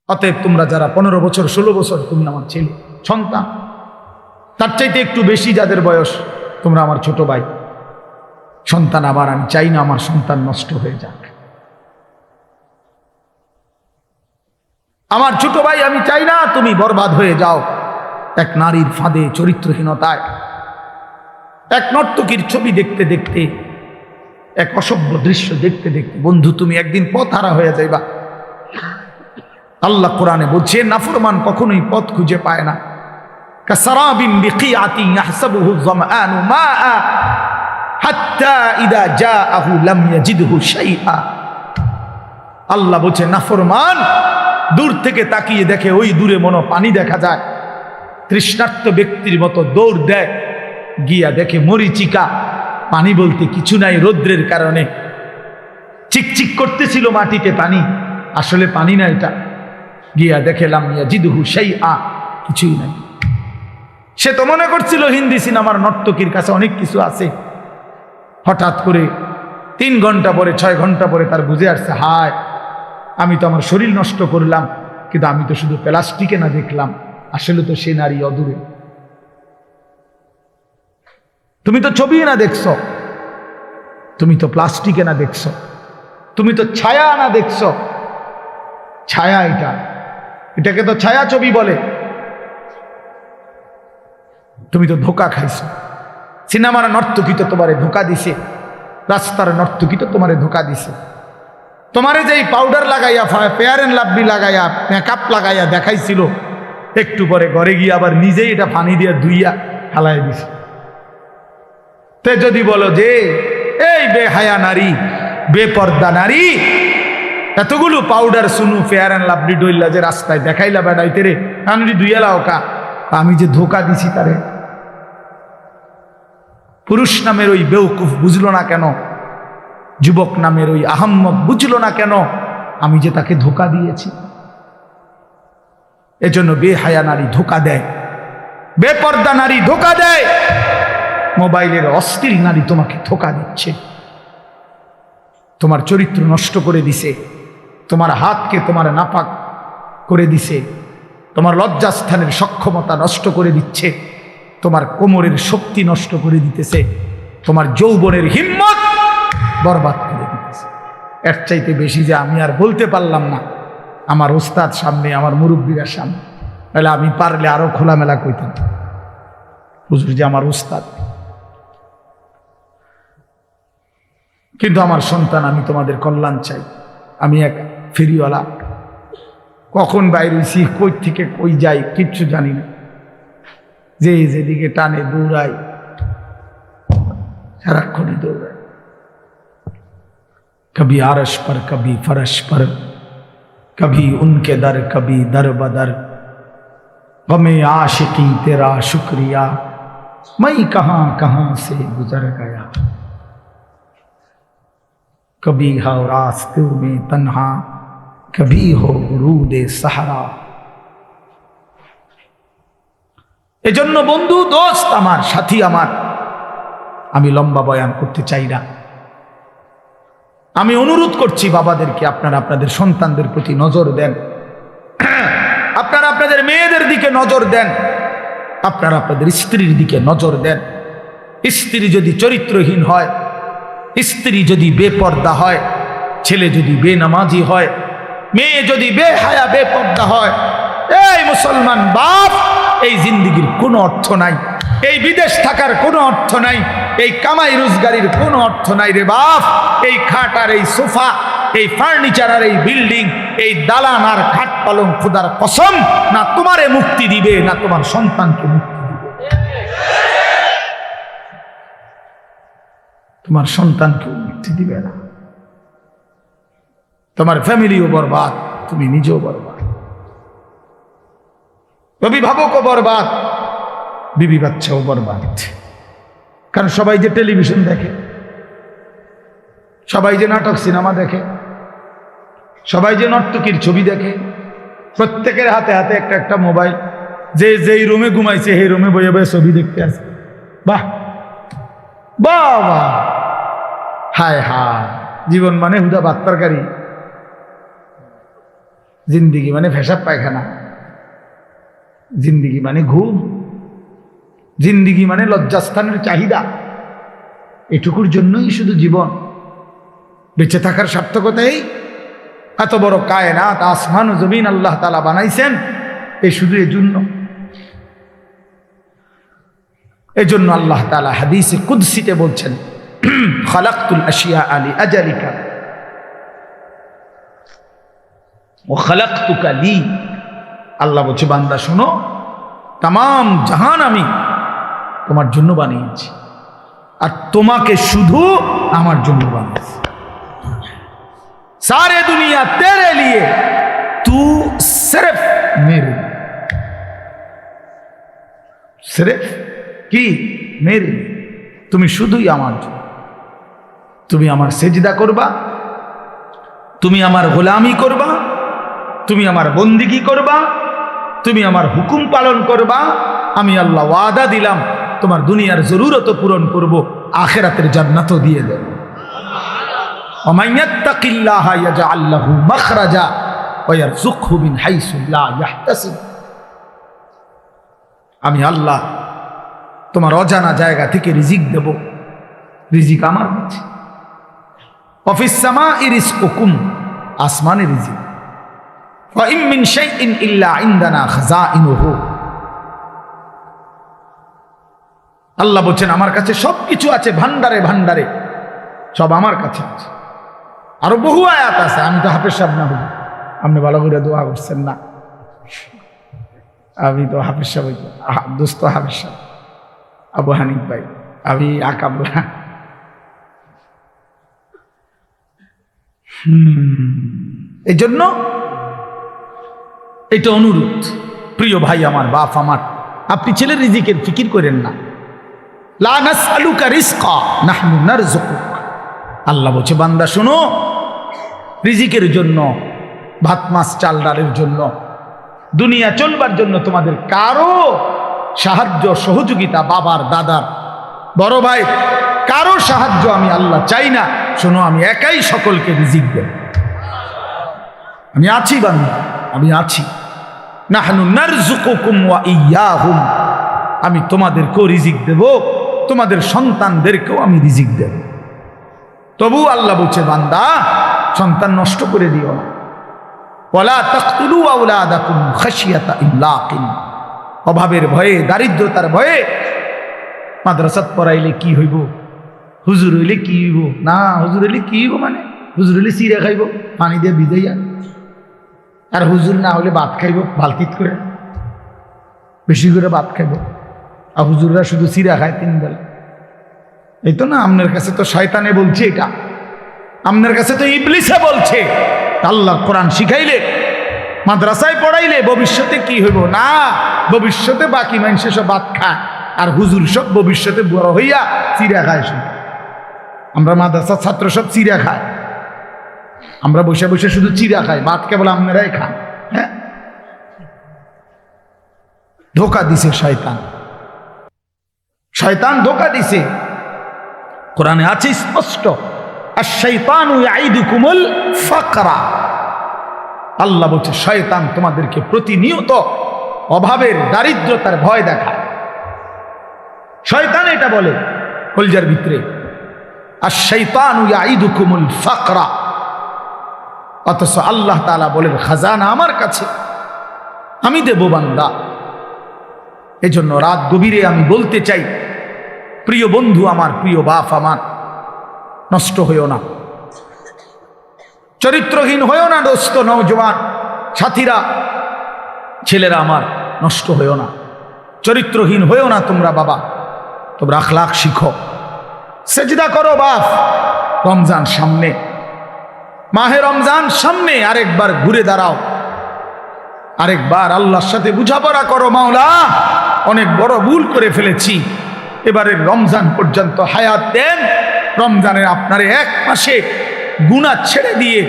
অতএব তোমরা যারা 15 বছর 16 বছর, তুমি আমার ছেলে সন্তান, তার চাইতে একটু বেশি যাদের বয়স, তোমরা আমার ছোট ভাই সন্তান। আবার আমি চাই না আমার সন্তান নষ্ট হয়ে যাক। আমার ছোট ভাই, আমি চাই না তুমি বরবাদ হয়ে যাও এক নারীর ফাঁদে, চরিত্রহীনতায়, এক নর্তকীর ছবি দেখতে দেখতে, এক অসভ্য দৃশ্য দেখতে দেখতে। বন্ধু, তুমি একদিন পথহারা হয়ে যাইবা। আল্লাহ কোরআনে বলছে, নাফরমান কখনোই পথ খুঁজে পায় না। কাসারাবিন বিকিআতিন ইয়াহসাবুহু যামআনু মাআ হাত্তা ইযা জাআহু লাম ইয়াজিদহু শাইআ। আল্লাহ বলছে, নাফরমান দূর থেকে তাকিয়ে দেখে ওই দূরে মনে পানি দেখা যায়, তৃষ্ণার্ত ব্যক্তির মতো দৌড় দেয়, গিয়া দেখে মরিচিকা, পানি বলতে কিছু নাই। রৌদ্রের কারণে চিকচিক করতেছিল মাটিতে পানি, আসলে পানি না এটা। গিয়া দেখে লাম ইয়াজিদহু শাইআ, কিছুই নাই। সে তো মনে করছিল হিন্দি সিনেমার নর্তকীর কাছে অনেক কিছু আছে। হঠাৎ করে 3 ঘন্টা পরে 6 ঘন্টা পরে তার বুঝে আসছে, হায় আমি তো আমার শরীর নষ্ট করলাম, কিন্তু আমি তো শুধু প্লাস্টিকে না দেখলাম, আসলে তো সে নারী অদূরে। তুমি তো ছবি না দেখছ, তুমি তো প্লাস্টিকে না দেখছ, তুমি তো ছায়া না দেখছ। ছায়া এটাকে তো ছায়া ছবি বলে। তুমি তো ধোকা খাইছো। সিনেমার নর্তকী তো তোমারে ধোকা দিছে, রাস্তার নর্তকী তো তোমারে ধোকা দিছে। তোমারে যেই পাউডার লাগাইয়া, ফেয়ার এন্ড লাভলি লাগাইয়া, মেকআপ লাগাইয়া দেখাইছিল, একটু পরে ঘরে গিয়ে আবার নিজেই এটা পানি দিয়ে ধুইয়া হালাই দিছে। তে যদি বলো যে এই বেহায়া নারী, বেপর্দা নারী, এতগুলো পাউডার সুনু ফেয়ার এন্ড লাভলি ডইল্লা যে রাস্তায় দেখাইলা বেড়াইতে রে, আমি ধুইয়ালা ওকা, আমি যে ধোকা দিছি তারে। পুরুষ নামের ওই বেউকুফ বুঝলো না কেন? যুবক নামের ওই আহাম্মক বুঝলো না কেন? আমি যে তাকে ধোকা দিয়েছি। এজন্য বেহায়া নারী ধোকা দেয়, বেপর্দা নারী ধোকা দেয়, মোবাইলের অশ্লীল নারী তোমাকে ধোকা দিচ্ছে, তোমার চরিত্র নষ্ট করে দিছে, তোমার হাতকে তোমার নাপাক করে দিছে, তোমার লজ্জাস্থানের সক্ষমতা নষ্ট করে দিচ্ছে, তোমার কোমরের শক্তি নষ্ট করে দিতেছে, তোমার যৌবনের হিম্মত বরবাদ করে দিতেছে। এর চাইতে বেশি যে আমি আর বলতে পারলাম না আমার ওস্তাদ সামনে, আমার মুরব্বীরা সামনে, তাহলে আমি পারলে আরো খোলামেলা কইতাম, হুজুর যে আমার ওস্তাদ। কিন্তু আমার সন্তান, আমি তোমাদের কল্যাণ চাই। আমি এক ফেরিওয়ালা, কখন বাইরে হইছি, কই থেকে কই যাই কিচ্ছু জানি না, যে যেদিকে টানে দৌড়াই, সারাক্ষণই দৌড়াই, कभी आरश पर कभी फरश पर, कभी उनके दर कभी दर बदर, गमे आशिकी तेरा शुक्रिया, मैं कहां कहां से गुजर गया, कभी हो रास्ते में तन्हा, कभी हो गुरूदे सहारा। এজন্য বন্ধু, দোস্ত আমার, সাথী আমার, আমি লম্বা বয়ান করতে চাই না। আমি অনুরোধ করছি বাবাদেরকে, আপনারা আপনাদের সন্তানদের প্রতি নজর দেন, আপনারা আপনাদের মেয়েদের দিকে নজর দেন, আপনারা আপনাদের স্ত্রীর দিকে নজর দেন। স্ত্রী যদি চরিত্রহীন হয়, স্ত্রী যদি বেপর্দা হয়, ছেলে যদি বেনামাজি হয়, মেয়ে যদি বেহায়া বেপর্দা হয়, এই মুসলমান বাপ, এই জিন্দেগির কোনো অর্থ নাই, এই বিদেশ থাকার কোনো অর্থ নাই, এই কামাই রোজগারির কোনো অর্থ নাই রে বাপ। এই খাট আর এই সোফা, এই ফার্নিচার আর এই বিল্ডিং, এই দালান আর খাট পালং, খোদার কসম, না তোমারে মুক্তি দিবে, না তোমার সন্তানকে মুক্তি দিবে। তোমার সন্তানকে মুক্তি দিবে না, তোমার ফ্যামিলিও বরবাদ, তুমি নিজেও বরবাদ, অভিভাবকও বরবাদ, বিবি বাচ্চাও বরবাদ। কারণ সবাই যে টেলিভিশন দেখে, সবাই যে নাটক সিনেমা দেখে, সবাই যে নর্তকীর ছবি দেখে, প্রত্যেকের হাতে হাতে একটা একটা মোবাইল, যে যেই রুমে ঘুমাইছে সেই রুমে বয়ে বয়ে ছবি দেখতে আসে। বাহ বাহ বাহ, হায় হায়, জীবন মানে হুদা ভাত তরকারি, জিন্দিগি মানে পেশাব পায়খানা, জিন্দিগি মানে ঘুম, জিন্দিগি মানে লজ্জাস্থানের চাহিদা। এটুকুর জন্যই শুধু জীবন। বেঁচে থাকার সার্থকতাই এত বড় কায়নাত, আসমান ও জমিন আল্লাহ তাআলা বানাইছেন এই শুধু এজন্য। এজন্য আল্লাহ তাআলা হাদিসে কুদসিতে বলছেন, খালাকতুল আশিয়া আলি আজালিকা ও খালাকতুকা লি। আল্লাহ বলছে, বান্দা শোনো, তামাম জাহান আমি তোমার জন্য বানিয়েছি, আর তোমাকে শুধু আমার জন্য বানিয়েছি। सारे दुनिया तेरे लिए, तू सिर्फ मेरे, सिर्फ কি মেরে, তুমি শুধুই আমার জন্য। তুমি আমার সেজদা করবা, তুমি আমার গোলামি করবা, তুমি আমার বন্দিগি করবা, তুমি আমার হুকুম পালন করবা। আমি আল্লাহ ওয়াদা দিলাম তোমার দুনিয়ার জরুরত পূরণ করব, আখিরাতের জান্নাতও দিয়ে দেব। ومن يتق الله يجعل له مخرجا ويرزقه من حيث لا يحتسب। আমি আল্লাহ তোমার অজানা জায়গা থেকে রিজিক দেব, রিজিক আমার কাছে। ওয়াফিস সামাই রিজকুকুম, আসমানে রিজিক। ওয়া ইন মিন শাইইন ইল্লা ইনদানা খাযাইনুহু। আল্লাহ বলেন আমার কাছে সবকিছু আছে, ভান্ডারে ভান্ডারে সব আমার কাছে আছে। আরো বহু আয়াত আছে, আমি তো হাফেজ সাহেব না হই, আপনি ভালো করে দোয়া করছেন না। আমি তো হাফেজ সাহেব, দোস্ত হাফেজ সাহেব আবু হানিফ ভাই, আমি আকাবরা। এই জন্য এটা অনুরোধ, প্রিয় ভাই আমার, বাপ আমার, আপনি ছেলের রিজিকের ফিকির করেন না। লা নাসআলুকা রিজকা নাহনু নারযুকুক। আল্লাহ বলছে, বান্দা শোনো, রিজিকের জন্য, ভাত মাছ চাল ডালের জন্য, দুনিয়া চলবার জন্য তোমাদের কারো সাহায্য সহযোগিতা, বাবার দাদার বড় ভাই কারো সাহায্য আমি আল্লাহ চাই না। শোনো, আমি একাই সকলকে রিজিক দেব। আমি আছি বান্দা, আমি আছি। নাহনু নারযুকুকুম ওয়া ইয়্যাহুম। আমি তোমাদেরকেও রিজিক দেব, তোমাদের সন্তানদেরকেও আমি রিজিক দেব। তবু আল্লাহ বলছে, বান্দা সন্তান নষ্ট করে দিও না। ওয়ালা তাকতুলু আওলাদাকুম খাশিয়াতা ইমলাকিন। অভাবের ভয়ে, দারিদ্রতার ভয়ে মাদ্রাসাত পড়াইলে কি হইব, হুজুর হইলে কি হইব, না হুজুর হইলে কি হইব, মানে হুজুর হইলে চিড়া খাইব পানি দিয়ে ভিজাইয়া, আর হুজুর না হলে ভাত খাইব বালতিত করে, বেশি করে ভাত খাইব। আর হুজুররা শুধু চিড়া খায় 3 বেলা। এই তো না, আপনার কাছে তো শয়তানে বলছে, এটা আপনার কাছে তো ইবলিসে বলছে। আল্লাহর কোরআন শিখাইলে, মাদ্রাসায় পড়াইলে ভবিষ্যতে কি হইব, না ভবিষ্যতে বাকি মানুষ সব ভাত খায়, আর হুজুর সব ভবিষ্যতে বড় হইয়া চিড়া খায়। সব আমরা মাদ্রাসার ছাত্র সব চিড়া খায়, আমরা বসে বসে শুধু চিড়া খাই, ভাত কেবল আপনারাই খান। হ্যাঁ, ধোকা দিছে শয়তান, শয়তান ধোকা দিছে। কোরআনে আছে স্পষ্ট, আশ-শাইতানু ইয়াইদুকুমুল ফাকরা। আল্লাহ বলছে, শয়তান তোমাদেরকে প্রতিনিয়ত অভাবের, দারিদ্রতার ভয় দেখায়। শয়তান এটা বলে কলজার ভিতরে, আশ-শাইতানু ইয়াইদুকুমুল ফাকরা। অথচ আল্লাহ তাআলা বলেন, খাজানা আমার কাছে, আমি দেব বান্দা। এজন্য রাত গভীরে আমি বলতে চাই, প্রিয় বন্ধু আমার, প্রিয় বাপ আমার, নষ্ট হইও না, চরিত্রহীন হইও না। দোস্ত, নওজওয়ান সাথীরা, ছেলেরা আমার, নষ্ট হইও না, চরিত্রহীন হইও না তোমরা। বাবা, তোমরা আখলাক শিখো, সেজদা করো। বাপ, রমজান সামনে, মাহে রমজান সামনে, আরেকবার ঘুরে দাঁড়াও, আরেকবার আল্লাহর সাথে বুঝাপড়া করো। মাওলা, অনেক বড় ভুল করে ফেলেছি, এবারের রমজান পর্যন্ত হায়াত দেন। রমজানের আপনারে 1 মাসে গুনাহ ছেড়ে দিয়ে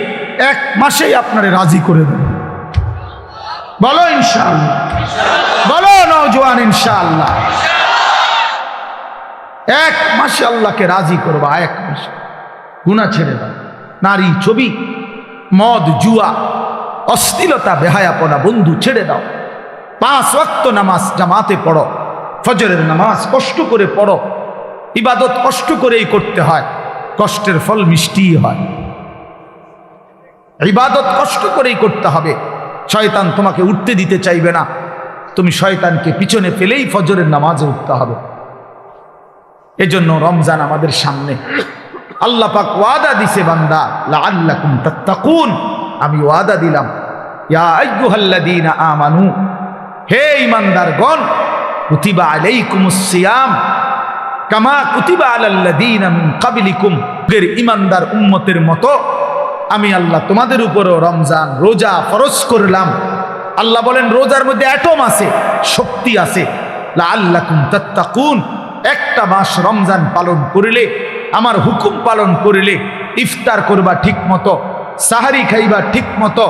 1 মাসেই আপনারে রাজি করে দেন। বলো ইনশাআল্লাহ, বলো নওজওয়ান ইনশাআল্লাহ। 1 মাসে আল্লাহকে রাজি করবা, 1 মাসে গুনাহ ছেড়ে দাও। নারী, ছবি, মদ, জুয়া, অশ্লীলতা বেহায়াপনা বন্ধু ছেড়ে দাও। 5 ওয়াক্ত নামাজ জামাতে পড়ো, ফজরের নামাজ কষ্ট করে পড়ো। ইবাদত কষ্ট করেই করতে হয়, কষ্টের ফল মিষ্টি হয়। ইবাদত কষ্ট করেই করতে হবে। শয়তান তোমাকে উঠতে দিতে চাইবে না, তুমি শয়তানকে পিছনে ফেলেই ফজরের নামাজে উঠতে হবে। এজন্য রমজান আমাদের সামনে। আল্লাহ পাক ওয়াদা দিছে, বান্দা লাআল্লাকুম তাত্তাকুন, আমি ওয়াদা দিলাম, ইয়া আইয়ুহাল্লাযীনা আমানু, হে ঈমানদারগণ, কুতিবা আলাইকুমুস সিয়াম কামা কুতিবা আলাল্লাযীনা মিন ক্বাবলিকুম, এর ঈমানদার উম্মতের মতো আমি আল্লাহ তোমাদের উপরও রমজান রোজা ফরজ করলাম। আল্লাহ বলেন রোজার মধ্যে অ্যাটম আছে, শক্তি আছে। লাআল্লাকুম তাত্তাকুন, একটা মাস রমজান পালন করিলে, আমার হুকুম পালন করিলে, ইফতার করবা ঠিক মতো, সাহারি খাইবা ঠিক মতো,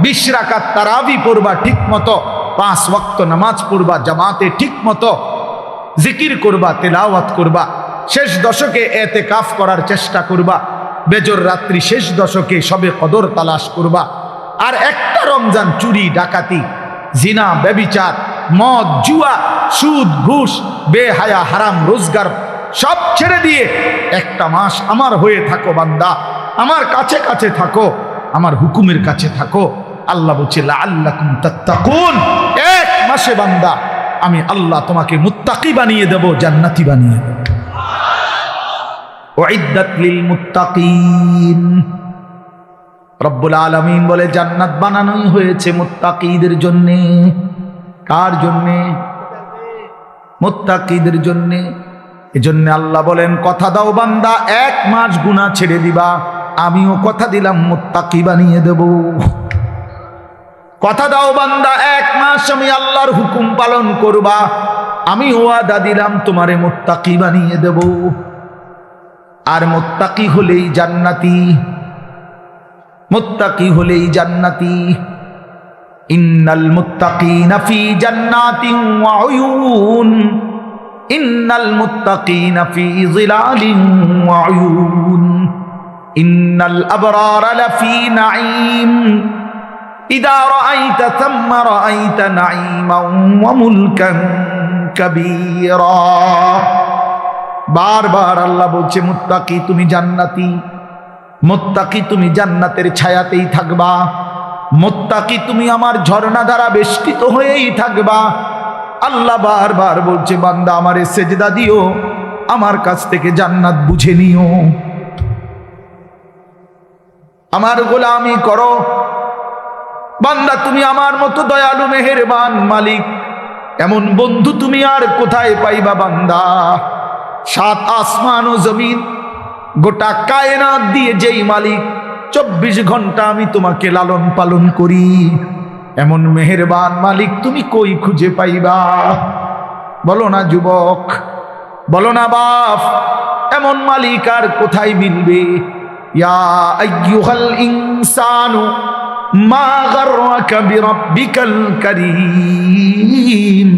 20 রাকাত তারাবি পড়বা ঠিক মতো, 5 ওয়াক্ত নামাজ পড়বা জামাতে ঠিক মতো, জিকির করবা, তেলাওয়াত করবা, শেষ দশকে এতেকাফ করার চেষ্টা করবা, বেজর রাত্রি শেষ দশকে সবে কদর তালাশ করবা। আর একটা রমজান চুরি ডাকাতি জিনা ব্যভিচার মদ জুয়া সুদ ঘুষ বেহায়া হারাম রোজগার সব ছেড়ে দিয়ে একটা মাস আমার হয়ে থাকো বান্দা, আমার কাছে কাছে থাকো, আমার হুকুমের কাছে থাকো। আল্লাহ বলছে লাআল্লাকুম তাত্তাকুন, এক মাসে বান্দা আমি আল্লাহ তোমাকে মুত্তাকি বানিয়ে দেব, জান্নাতি বানিয়ে দেব। উইদ্দাত লিল মুত্তাকিন, রব্বুল আলামিন বলে জান্নাত বানানোই হয়েছে মুত্তাকিদের জন্য। কার জন্য? মুত্তাকিদের জন্য। এজন্য আল্লাহ বলেন কথা দাও বান্দা, 1 মাস গুনাহ ছেড়ে দিবা, আমিও কথা দিলাম মুত্তাকি বানিয়ে দেব। কথা দাও বান্দা, 1 মাস আমি আল্লাহর হুকুম পালন করবা, আমি ওয়াদা দিলাম তোমারে মুত্তাকি বানিয়ে দেব। আর মুত্তাকি হলেই জান্নাতি, মুত্তাকি হলেই জান্নাতি। ইন্নাল মুত্তাকিনা ফি জান্নাতিন ওয়া উয়ুন, ইন্নাল মুত্তাকিনা ফি যিলালিন ওয়া উয়ুন, ইন্নাল আবরারা লাফি নাঈম, ইযা রাআইতা থাম্মা রাআইতা নাঈমান ওয়া মুলকান কাবীরা। বারবার আল্লাহ বলছে মুত্তাকি তুমি জান্নাতি, মুত্তাকি তুমি জান্নাতের ছায়াতেই থাকবা, মুত্তাকি তুমি আমার ঝর্ণা দ্বারা বেষ্টিত হয়েই থাকবা। আল্লাহ বারবার বলছে বান্দা আমারে সেজদা দিও, আমার কাছ থেকে জান্নাত বুঝে নিও, আমার গোলামি করো। বান্দা তুমি আমার মতো দয়ালু মেহেরবান মালিক, এমন বন্ধু তুমি আর কোথায় পাইবা বান্দা? 7 আসমান ও জমিন গোটা কায়নাত দিয়ে যেই মালিক, 24 ঘন্টা আমি তোমাকে লালন পালন করি, এমন মেহেরবান মালিক তুমি কই খুঁজে পাইবা? বলো না যুবক, বলো না বাপ, এমন মালিক আর কোথায় মিলবে? ইয়া আইয়ুহাল ইনসানু মা গাররাকা বিরাব্বিকাল কারীম।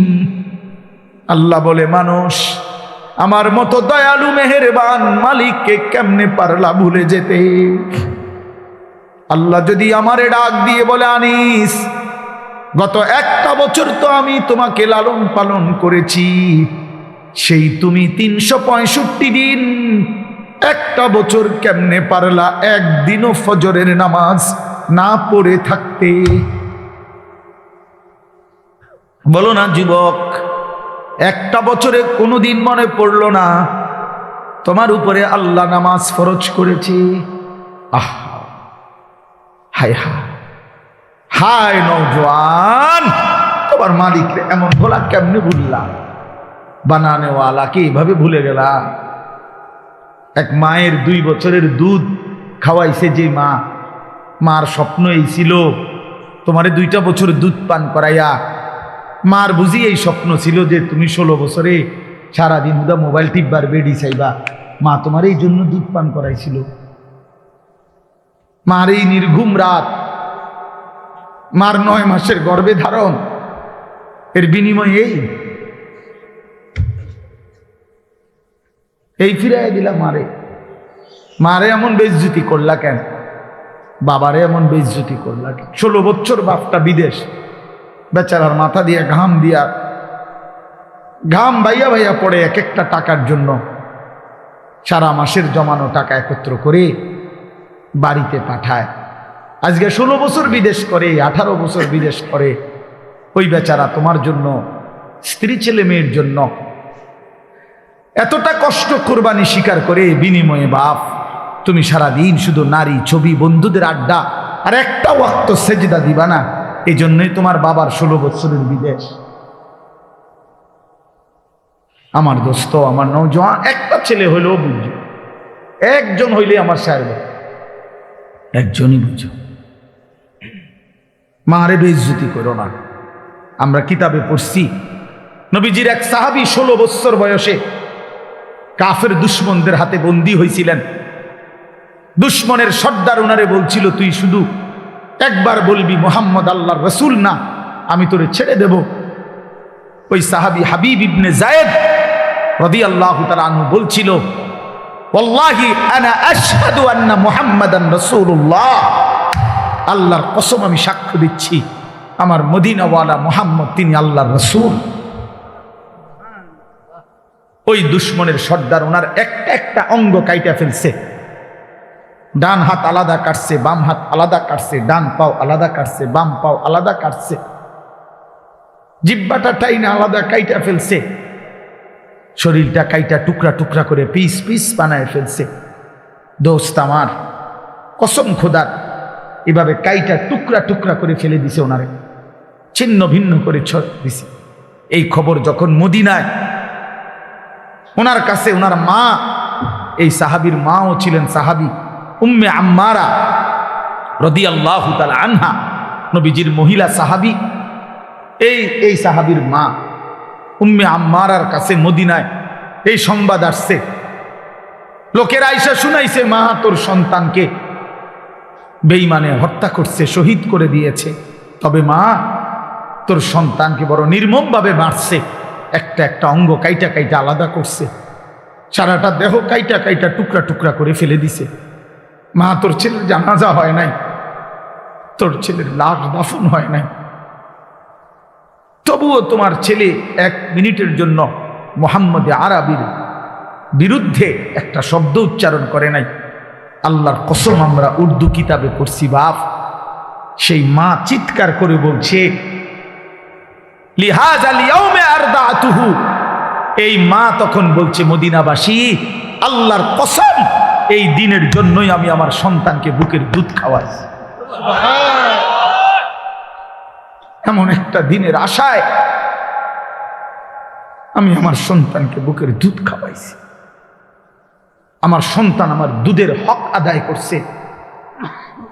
আল্লাহ বলে মানুষ আমার মতো দয়ালু মেহেরবান মালিককে কেমনে পারলা ভুলে যেতে? আল্লাহ যদি আমারে ডাক দিয়ে বলে আনিস, গত 1টা বছর তো আমি তোমাকে লালন পালন করেছি, সেই তুমি 365 দিন, 1টা বছর কেমনে পারলা একদিনও ফজরের নামাজ না পড়ে থাকতে? বলো না যুবক, 1টা বছরে কোনোদিন মনে পড়লো না তোমার উপরে আল্লাহ নামাজ ফরজ করেছে? আহ হায় হায় হায় নওজোয়ান, তোমার মালিক এমন ভোলা কেমনে ভুললা? বানানেওয়ালাকে এইভাবে ভুলে গেলা? এক মায়ের 2 বছরের দুধ খাওয়াইছে যে মা, মার স্বপ্ন এই ছিল তোমারে 2টা বছর দুধ পান করাইয়া, মার বুঝি এই স্বপ্ন ছিল যে তুমি 16 বছরে সারাদিন হুদা মোবাইল টিপবার বেডি চাইবা, মা তোমার এই জন্য দুধ পান করাইছিল। মার এই নির্ঘুম রাত, মার 9 মাসের গর্ভে ধারণ, এর বিনিময়ে এই ফিরাই দিলা মারে। মারে এমন বেইজ্জতি করলা কেন? বাবারে এমন বেইজ্জতি করলা। 16 বছর বাপটা বিদেশ, বেচারার মাথা দিয়ে ঘাম বাইয়া বাইয়া পড়ে এক একটা টাকার জন্য সারা মাসের জমানো টাকা একত্র করে বাড়িতে পাঠায়। আজকে 16 বছর বিদেশ করে, 18 বছর বিদেশ করে, ওই বেচারা তোমার জন্য, স্ত্রী ছেলে মেয়ের জন্য এতটা কষ্ট কোরবানি স্বীকার করে, বিনিময়ে বাপ তুমি সারাদিন শুধু নারী, ছবি, বন্ধুদের আড্ডা আর একটা ওয়াক্ত সেজদা দিবা না। এই জন্যই তোমার বাবার 16 বছরের বিদেশ। আমার দোস্ত, আমার নওজোয়ান, একটা ছেলে হইলেও বুঝো, একজন হইলে আমার সাহেব, একজনই বুঝো। মারে বেইজ্জতি করো না। আমরা কিতাবে পড়ছি নবীজির এক সাহাবী 16 বছর বয়সে কাফের দুশমনদের হাতে বন্দী হয়েছিলেন। দুশমনের সর্দার উনারে বলছিল, তুই শুধু একবার বলবি মুহাম্মদ আল্লাহর রাসূল না, আমি তোরে ছেড়ে দেব। ওই সাহাবী হাবিব ইবনে যায়েদ রাদিয়াল্লাহু তাআলা আনহু বলছিল, ওয়াল্লাহি আনা আশহাদু আন্না মুহাম্মাদান রাসূলুল্লাহ, আল্লাহর কসম আমি সাক্ষ্য দিচ্ছি আমার মদিনাওয়ালা মুহাম্মদ তিনি আল্লাহর রাসূল। ওই দুশমনের সর্দার ওনার একটা অঙ্গ কাইটা ফেলছে। ডান হাত আলাদা কাটছে, বাম হাত আলাদা কাটছে, ডান পাও আলাদা কাটছে, বাম পাও আলাদা কাটছে, জিহ্বাটা টাইনা আলাদা কাইটা ফেলছে, শরীরটা কাইটা টুকরা টুকরা করে পিস পিস বানায় ফেলছে। দোস্ত আমার, কসম খোদার, এভাবে কাইটা টুকরা টুকরা করে ফেলে দিছে, ওনারে ছিন্ন ভিন্ন করে দিছে। এই খবর যখন মদিনায় ওনার কাছে, ওনার মা, এই সাহাবীর মাও ছিলেন সাহাবী উম্মে আম্মারা রাদিয়াল্লাহু তাআলা আনহা, নবীজির মহিলা সাহাবী। এই সাহাবীর মা উম্মে আম্মারার কাছে মদিনায় এই সংবাদ আসছে। লোকেরা আইসা শুনাইছে, মা তোর সন্তানকে বেঈমানে হত্যা করছে, শহীদ করে দিয়েছে। তবে মা তোর সন্তানকে বড় নির্মমভাবে মারছে, একটা অঙ্গ কাইটা কাইটা আলাদা করছে, সারাটা দেহ কাইটা কাইটা টুকরা টুকরা করে ফেলে দিছে। মা তোর ছেলের জানাজা হয় নাই, তোর ছেলের লাশ দাফন হয় নাই, তবুও তোমার ছেলে 1 মিনিটের জন্য মুহাম্মদ আরবির বিরুদ্ধে একটা শব্দ উচ্চারণ করে নাই। আল্লাহর কসম আমরা উর্দু কিতাবে পড়ছি বাপ। সেই মা চিৎকার করে বলছে, লিহাযাল ইয়াউমে আরদাতুহু, এই মা তখন বলছে, মদিনাবাসী আল্লাহর কসম এই দিনের জন্যই আমি আমার সন্তানকে বুকের দুধ খাওয়াই। এমন একটা দিনের আশায় আমি আমার সন্তানকে বুকের দুধ খাওয়াইছি। আমার সন্তান আমার দুধের হক আদায় করছে,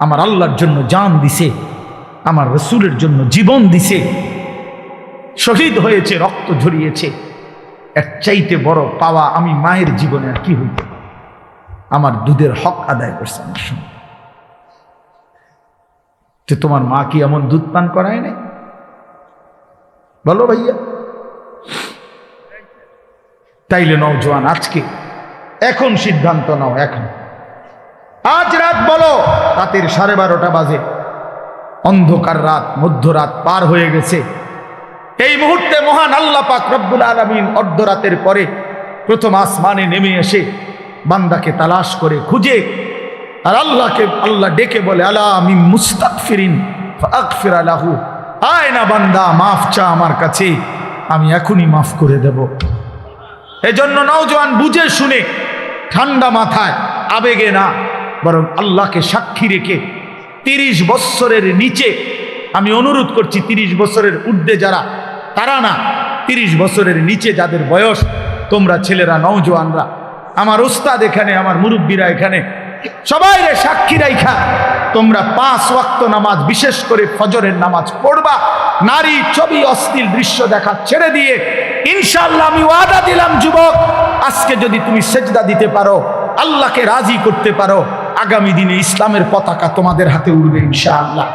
আমার আল্লাহর জন্য জান দিছে, আমার রাসূলের জন্য জীবন দিছে, শহীদ হয়েছে, রক্ত ঝরিয়েছে। এর চাইতে বড় পাওয়া আমি মায়ের জীবনে আর কি হইতে? আমার দুধের হক আদায় করছে আমার সন্তান। যে তোমার মা কি এমন দুধ পান করায় নাই? বলো ভাইয়া। তাইলে নওজোয়ান, আজকে এখন সিদ্ধান্ত নাও, এখন আজ রাত বলো, রাতের 12:30 বাজে, অন্ধকার রাত, মধ্যরাত পার হয়ে গেছে। এই মুহূর্তে মহান আল্লাহ পাক রব্বুল আলামিন অর্ধরাতের পরে প্রথম আসমানে নেমে এসে বান্দাকে তালাশ করে খুঁজে, আর আল্লাহ ডেকে বলে, আলা আমি মুস্তাগফিরিন ফাগফির লাহু, আয় না বান্দা, মাফ চা আমার কাছে, আমি এখনই মাফ করে দেব। এজন্য নওজোয়ান বুঝে শুনে ঠান্ডা মাথায়, আবেগে না, বরং আল্লাহকে সাক্ষী রেখে 30 বছরের নিচে, আমি অনুরোধ করছি 30 বছরের ঊর্ধ্বে যারা, তারা না, 30 বছরের নিচে যাদের বয়স, তোমরা ছেলেরা, নওজোয়ানরা, আমার উস্তাদ এখানে, আমার মুরব্বীরা এখানে, সবাই রে সাক্ষী রাইখা তোমরা 5 ওয়াক্ত নামাজ, বিশেষ করে ফজরের নামাজ পড়বা। নারী, ছবি, অশ্লীল দৃশ্য দেখা ছেড়ে দিয়ে ইনশাআল্লাহ আমি ওয়াদা দিলাম যুবক, আজকে যদি তুমি সেজদা দিতে পারো, আল্লাহকে রাজি করতে পারো, আগামী দিনে ইসলামের পতাকা তোমাদের হাতে উড়বে ইনশাআল্লাহ।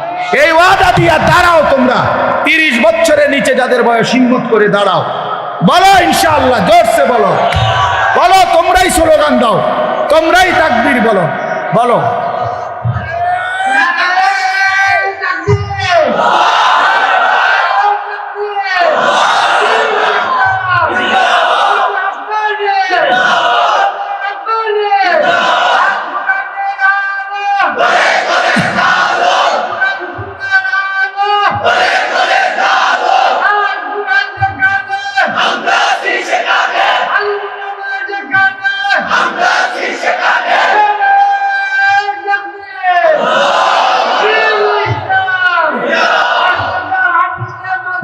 এই ওয়াদা দিয়া দাঁড়াও তোমরা। 30 বছরের নিচে যাদের বয়স, হিম্মত করে দাঁড়াও, বলো ইনশাআল্লাহ, জোরসে বলো, বলো, তোমরাই স্লোগান দাও, তোমরাই তাকবীর বলো, বলো।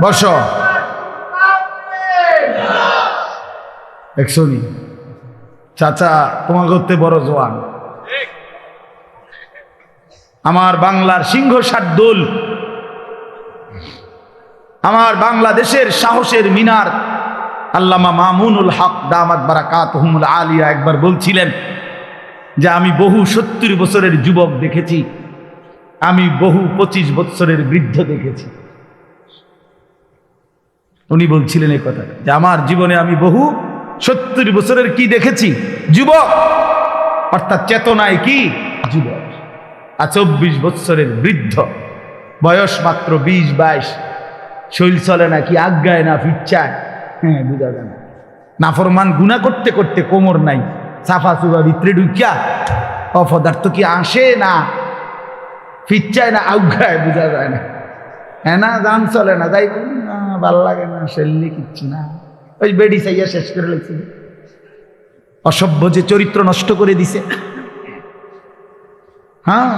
বসো। দেখছনি চাচা তোমার করতে বড় জোয়ান, আমার বাংলার সিংহ শার্দুল, আমার বাংলাদেশের সাহসের মিনার আল্লামা মামুনুল হক দামাত বারাকাতুহুমুল আলিয়া একবার বলছিলেন যে আমি বহু 70 বছরের যুবক দেখেছি, আমি বহু 25 বছরের বৃদ্ধ দেখেছি। উনি বলছিলেন এই কথা যে আমার জীবনে আমি বহু 70 বছরের কি দেখেছি, যুবক, অর্থাৎ চেতনায় কি যুবক, আর 24 বছরের বৃদ্ধ, বয়স মাত্র 20-22, শৈল চলে না, কি আজ্ঞায় না ফিচ্ছায়, হ্যাঁ বুঝা যায় না, নাফরমান গুনাহ করতে করতে কোমর নাই, সাফা সুফা ভিতরে ঢুকিয়া অপদার্থ কি আসে না, ফিচ্ছায় না আজ্ঞায়, বুঝা যায় না, হ্যাঁ না, দান চলে না, যাই না, ভাল লাগে না, শৈলী কিচ্ছু না, ওই বেডি চাইয়া শেষ করে লেগেছে, অসভ্য যে চরিত্র নষ্ট করে দিছে। হ্যাঁ,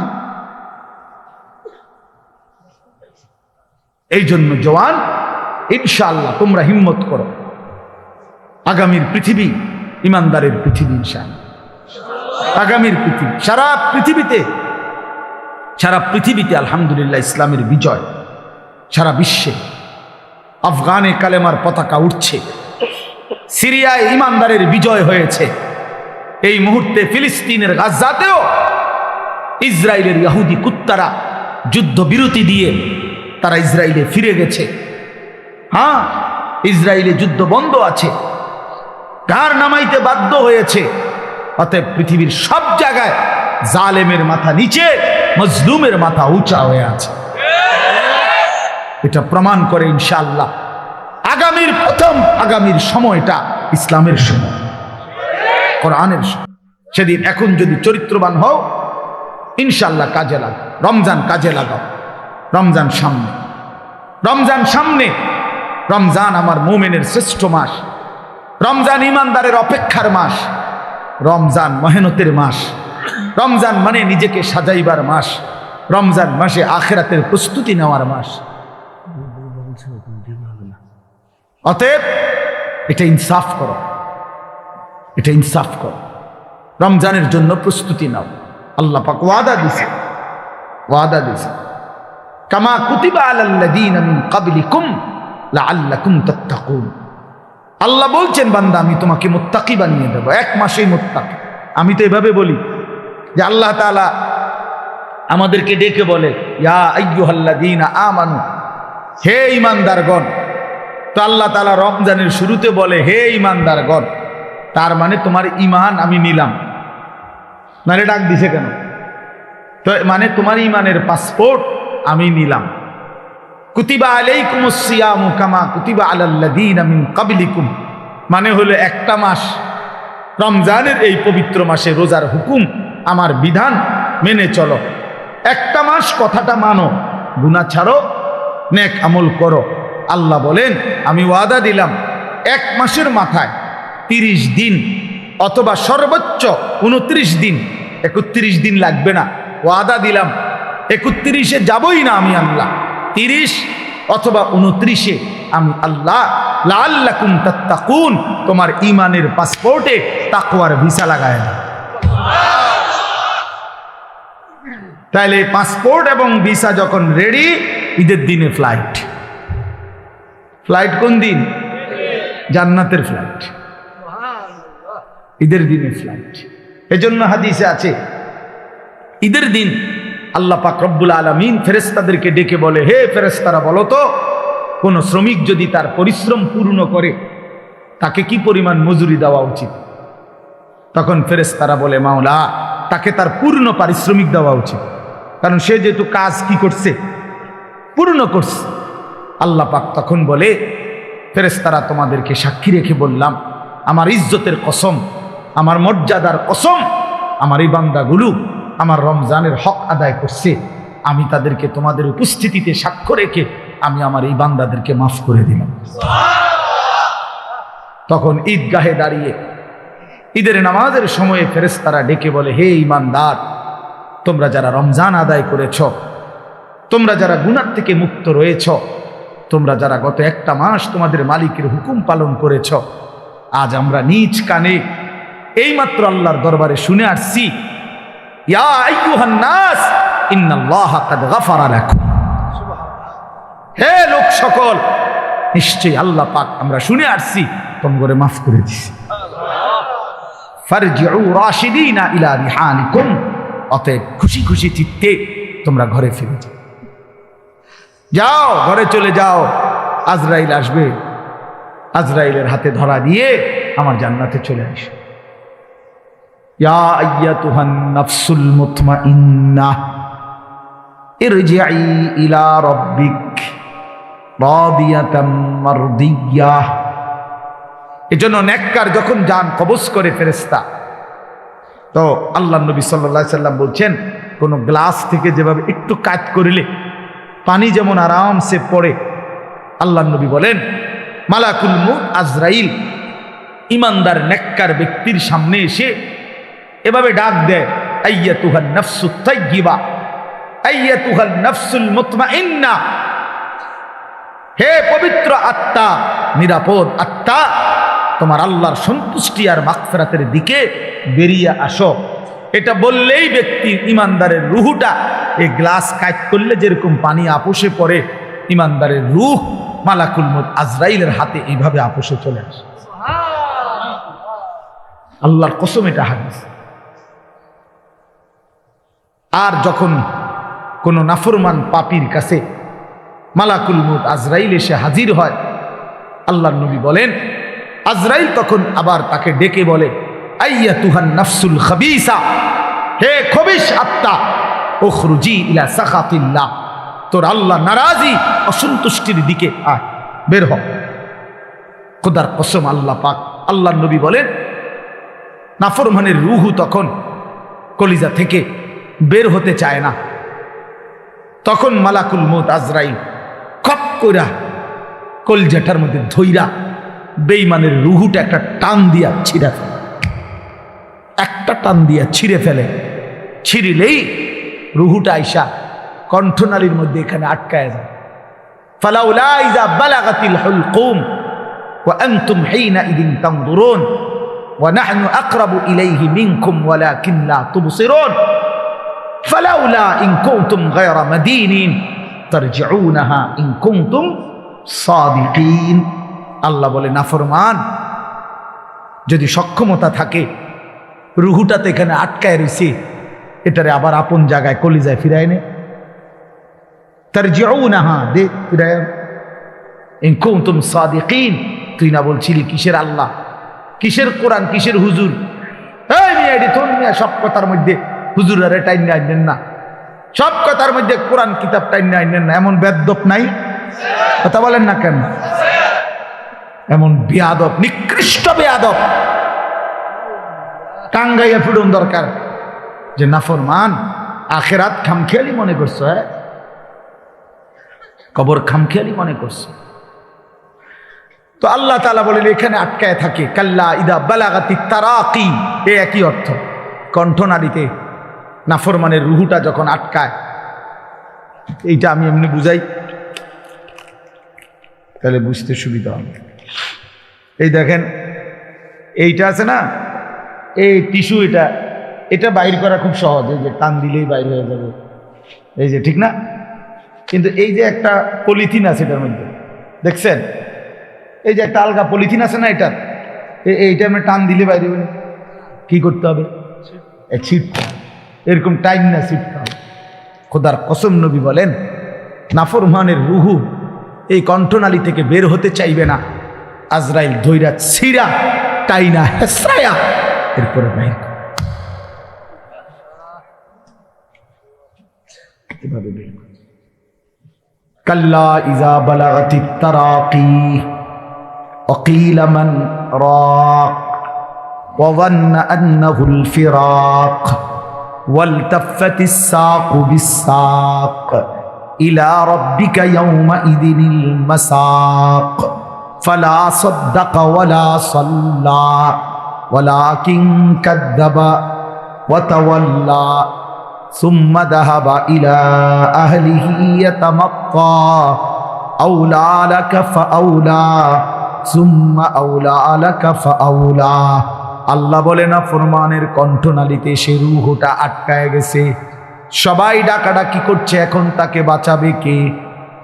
এই জন্য জওয়ান, ইনশাআল্লাহ তোমরা হিম্মত করো, আগামীর পৃথিবী ইমানদারের পৃথিবী, ইনশাআল্লাহ আগামীর পৃথিবী, সারা পৃথিবীতে আলহামদুলিল্লাহ ইসলামের বিজয়, সারা বিশ্বে আফগানে কালেমার পতাকা উঠছে, সিরিয়ায় ইমানদারের বিজয় হয়েছে, এই মুহূর্তে ফিলিস্তিনের গাজাতেও ইসরায়েলের ইহুদি কুত্তারা যুদ্ধ বিরতি দিয়ে তারা ইসরায়েলে ফিরে গেছে। হ্যাঁ, ইসরায়েলে যুদ্ধ বন্ধ আছে, ঘাড় নামাইতে বাধ্য হয়েছে। অতএব পৃথিবীর সব জায়গায় জালেমের মাথা নিচে, মজলুমের মাথা উঁচা হয়ে আছে। এটা প্রমাণ করে ইনশাআল্লাহ আগামীর সময়টা ইসলামের সময়, কোরআনের সময়। সেদিন এখন যদি চরিত্রবান হও, ইনশাআল্লাহ কাজে লাগাও, রমজান কাজে লাগাও, রমজান সামনে, রমজান আমার মুমিনের শ্রেষ্ঠ মাস, রমজান ইমানদারের অপেক্ষার মাস, রমজান মেহনতের মাস, রমজান মানে নিজেকে সাজাইবার মাস, রমজান মাসে আখিরাতের প্রস্তুতি নেওয়ার মাস। অতএব এটা ইনসাফ করো, রমজানের জন্য প্রস্তুতি নাও। আল্লাহ পাক ওয়াদা দিছে কামা কুতিবা আলাল্লাযীনা মিন ক্বাবলিকুম লাআল্লাকুম তাত্তাকুন। আল্লাহ বলছেন, বান্দা আমি তোমাকে মুত্তাকি বানিয়ে দেব, এক মাসেই মুত্তাকি। আমি তো এভাবে বলি যে আল্লাহ তাআলা আমাদেরকে ডেকে বলে, ইয়া আইয়ুহাল্লাযীনা আমানু, হে ঈমানদারগণ। তো আল্লাহ তাআলা রমজানের শুরুতে বলে, হে ঈমানদারগণ, তার মানে তোমার ঈমান আমি নিলাম, মানে ডাক দিছে কেন? তো মানে তোমার ঈমানের পাসপোর্ট আমি নিলাম। কুতিবা আলাইকুমুস সিয়ামু কামা কুতিবা আলাল্লাযীনা মিন ক্বাবলিকুম, মানে হলো একটা মাস, রমজানের এই পবিত্র মাসে রোজার হুকুম, আমার বিধান মেনে চলো। একটা মাস কথাটা মানো, গুনাহ ছাড়ো, নেক আমল করো। আল্লাহ বলেন, আমি ওয়াদা দিলাম এক মাসের মাথায় 30 দিন অথবা সর্বোচ্চ 29 দিন, 31 দিন লাগবে না, ওয়াদা দিলাম 31-এ যাবই না আমি আল্লাহ, 30 অথবা 29-এ আমি আল্লাহ লাআল্লাকুম তাত্তাকুন, তোমার ঈমানের পাসপোর্টে তাকওয়ার ভিসা লাগায় না। তাহলে পাসপোর্ট এবং ভিসা যখন রেডি, ঈদের দিনে ফ্লাইট কোন দিন? জান্নাতের ফ্লাইট, ঈদের দিনে ফ্লাইট। এজন্য হাদিসে আছে, ঈদের দিন আল্লাহ পাক রব্বুল আলামিন ফেরেশতাদেরকে ডেকে বলে, হে ফেরেশতারা, বলো তো কোন শ্রমিক যদি তার পরিশ্রম পূর্ণ করে তাকে কি পরিমাণ মজুরি দেওয়া উচিত? তখন ফেরেশতারা বলে, মাওলা, তাকে তার পূর্ণ পারিশ্রমিক দেওয়া উচিত, কারণ সে যেহেতু কাজ কি করছে, পূর্ণ করছি। আল্লাহ পাক তখন বলে, ফেরেশতারা তোমাদেরকে সাক্ষী রেখে বললাম, আমার ইজ্জতের কসম, আমার মর্যাদার কসম, আমার এই বান্দাগুলো আমার রমজানের হক আদায় করছে, আমি তাদেরকে তোমাদের উপস্থিতিতে সাক্ষ্য রেখে আমি আমার এই বান্দাদেরকে মাফ করে দিলাম। তখন ঈদগাহে দাঁড়িয়ে ঈদের নামাজের সময়ে ফেরেশতারা ডেকে বলে, হে ঈমানদার, তোমরা যারা রমজান আদায় করেছ, তোমরা যারা গুনাহ থেকে মুক্ত রয়েছ, তোমরা যারা গত একটা মাস তোমাদের মালিকের হুকুম পালন করেছ, আজ আমরা নিজ কানে এইমাত্র আল্লাহর দরবারে শুনে আসছি, ইয়া আইয়ুহান নাস ইন্নাল্লাহা কাদ গাফারা লাকুম। হে লোক সকল, নিশ্চয়ই আল্লাহ পাক আমরা শুনে আসছি তোমরা মাফ করে দিয়েছি। ফারজিউ রাশিদিনা ইলা রিহালিকুম, অতএব খুশি খুশি চিত্তে তোমরা ঘরে ফিরে যাও, যাও ঘরে চলে যাও। আজরাইল আসবে, আজরাইলের হাতে ধরা দিয়ে আমার জান্নাতে চলে আসো। ইয়া আইয়াতুহান নাফসুল মুতমাইন্নাহ ইরজিই ইলা রাব্বিক রাদিয়াতাম মারদিয়াহ। এজন্য নেককার যখন জান কবজ করে ফেরেশতা, তো আল্লাহ নবী সাল্লাল্লাহু আলাইহি সাল্লাম বলছেন, কোন গ্লাস থেকে যেভাবে একটু কাট করিলে পানি যেমন আরামসে পড়ে, আল্লাহ নবী বলেন মালাকুল মউত আজরাইল ইমানদার নেককার ব্যক্তির সামনে এসে এভাবে ডাক দেয়, আইয়াতুহান নাফসুত তাইয়্যিবা আইয়াতুহান নাফসুল মুতমাইন্না, হে পবিত্র আত্মা, নিরাপদ আত্মা, তোমার আল্লাহর সন্তুষ্টি আর মাগফিরাতের দিকে বেরিয়ে আসো। এটা বললেই ব্যক্তি ইমানদারের রুহটা এই গ্লাস কাট করলে যেরকম পানি আপোষে পড়ে, ইমানদারের রুহ মালাকুল মউত আজরাইলের হাতে এইভাবে আপোষে চলে আসে। আল্লাহর কসম, এটা হাদিস। আর যখন কোন নাফরমান পাপীর কাছে মালাকুল মউত আজরাইল এসে হাজির হয়, আল্লাহর নবী বলেন আজরাইল তখন আবার তাকে ডেকে বলে, আইয়াতুহান নাফসুল খাবিসা, হে খবিশ আত্মা, উখরুজি ইলা সাখাতিল্লাহ, তোর আল্লাহ নারাজি অসন্তুষ্টির দিকে আয়, বের হ। খোদার কসম, আল্লাহ পাক, আল্লাহর নবী বলেন নাফরমানের রূহ তখন কলিজা থেকে বের হতে চায় না। তখন মালাকুল মউত আজরাইল খপ কইরা কলজাটার মধ্যে ধইরা বেঈমানের রুহুটা একটা টান দিয়া ছিঁড়ে ফেলে, একটা টান দিয়া ছিঁড়ে ফেলে। ছিঁড়িলেই রুহুটা আইসা কণ্ঠনালীর মধ্যে এখানে আটকায় যায়। ফালাউলা ইযা বালাগাতিল হুলকুম ওয়া আনতুম হিনাইযিন তানজুরুন ওয়া নাহনু আকরাবু ইলাইহি মিনকুম ওয়ালাকিন লা তুবসিরুন ফালাউলা ইন কুনতুম গায়রা মাদিনিন তারজিউনাহা ইন কুনতুম সাদিকিন। আল্লাহ বলে, নাফরমান যদি সক্ষমতা থাকে, রুহুটাতে এখানে আটকায় রয়েছে, এটারে আবার আপন জায়গায় কলিজায় ফিরায় নে, তারজিউনাহা, দে ফিরায়, ইন কুনতুম সাদিকিন। তুই না বলছিলি কিসের আল্লাহ, কিসের কোরআন, কিসের হুজুর? এই মিয়া, এটি তোর মিয়া সব কথার মধ্যে হুজুরারে টাইনে আইনেন না, সব কথার মধ্যে কোরআন কিতাব টাইনে আইনেন না, এমন বেয়াদব নাই? কথা বলেন না কেন? এমন বেয়াদব, নিকৃষ্ট বেয়াদব টাঙ্গাইয়া ফিরুন দরকার, যে নাফরমান আখেরাত খামখেয়ালি মনে করছো, হ্যাঁ, কবর খামখেয়ালি মনে করছো। তো আল্লাহ তাআলা বলেন এখানে আটকায় থাকে, কাল্লা ইদা বালাগাতি তারাকি, এ একই অর্থ। কণ্ঠনালীতে নাফরমানের রুহুটা যখন আটকায়, এইটা আমি এমনি বুঝাই তাহলে বুঝতে সুবিধা হবে। এই দেখেন, এইটা আছে না, এই টিস্যু, এটা বাইর করা খুব সহজ, এই যে টান দিলেই বাইর হয়ে যাবে, এই যে, ঠিক না? কিন্তু এই যে একটা পলিথিন আছে এটার মধ্যে, দেখছেন, এই যে একটা আলগা পলিথিন আছে না, এইটা আমরা টান দিলে বাইরে হবে, কি করতে হবে? ছিটতে, এরকম টাইম না, ছিটতে হবে। খোদার কসম, নবী বলেন নাফরমানের রুহু এই কণ্ঠনালী থেকে বের হতে চাইবে না, আজরাইল ধইরা ছিঁড়া টাইনা হেসরায়া এরপরে বাইর করে, এভাবে বের করে। কাল্লা ইযা বালাগাতিত তারাকি وقيل من راق وظن أنه الفراق والتفت الساق بالساق إلى ربك يومئذ المساق فلا صدق ولا صلى ولكن كذب وتولى ثم ذهب إلى أهله يتمطى أولى لك فأولى সুম্মা আউলা আলাকা ফাআউলা। আল্লাহ বলে না ফরমানের কণ্ঠনালীতে সে রূহটা আটকায় গেছে, সবাই ডাকাডাকি করছে, এখন তাকে বাঁচাবে কে?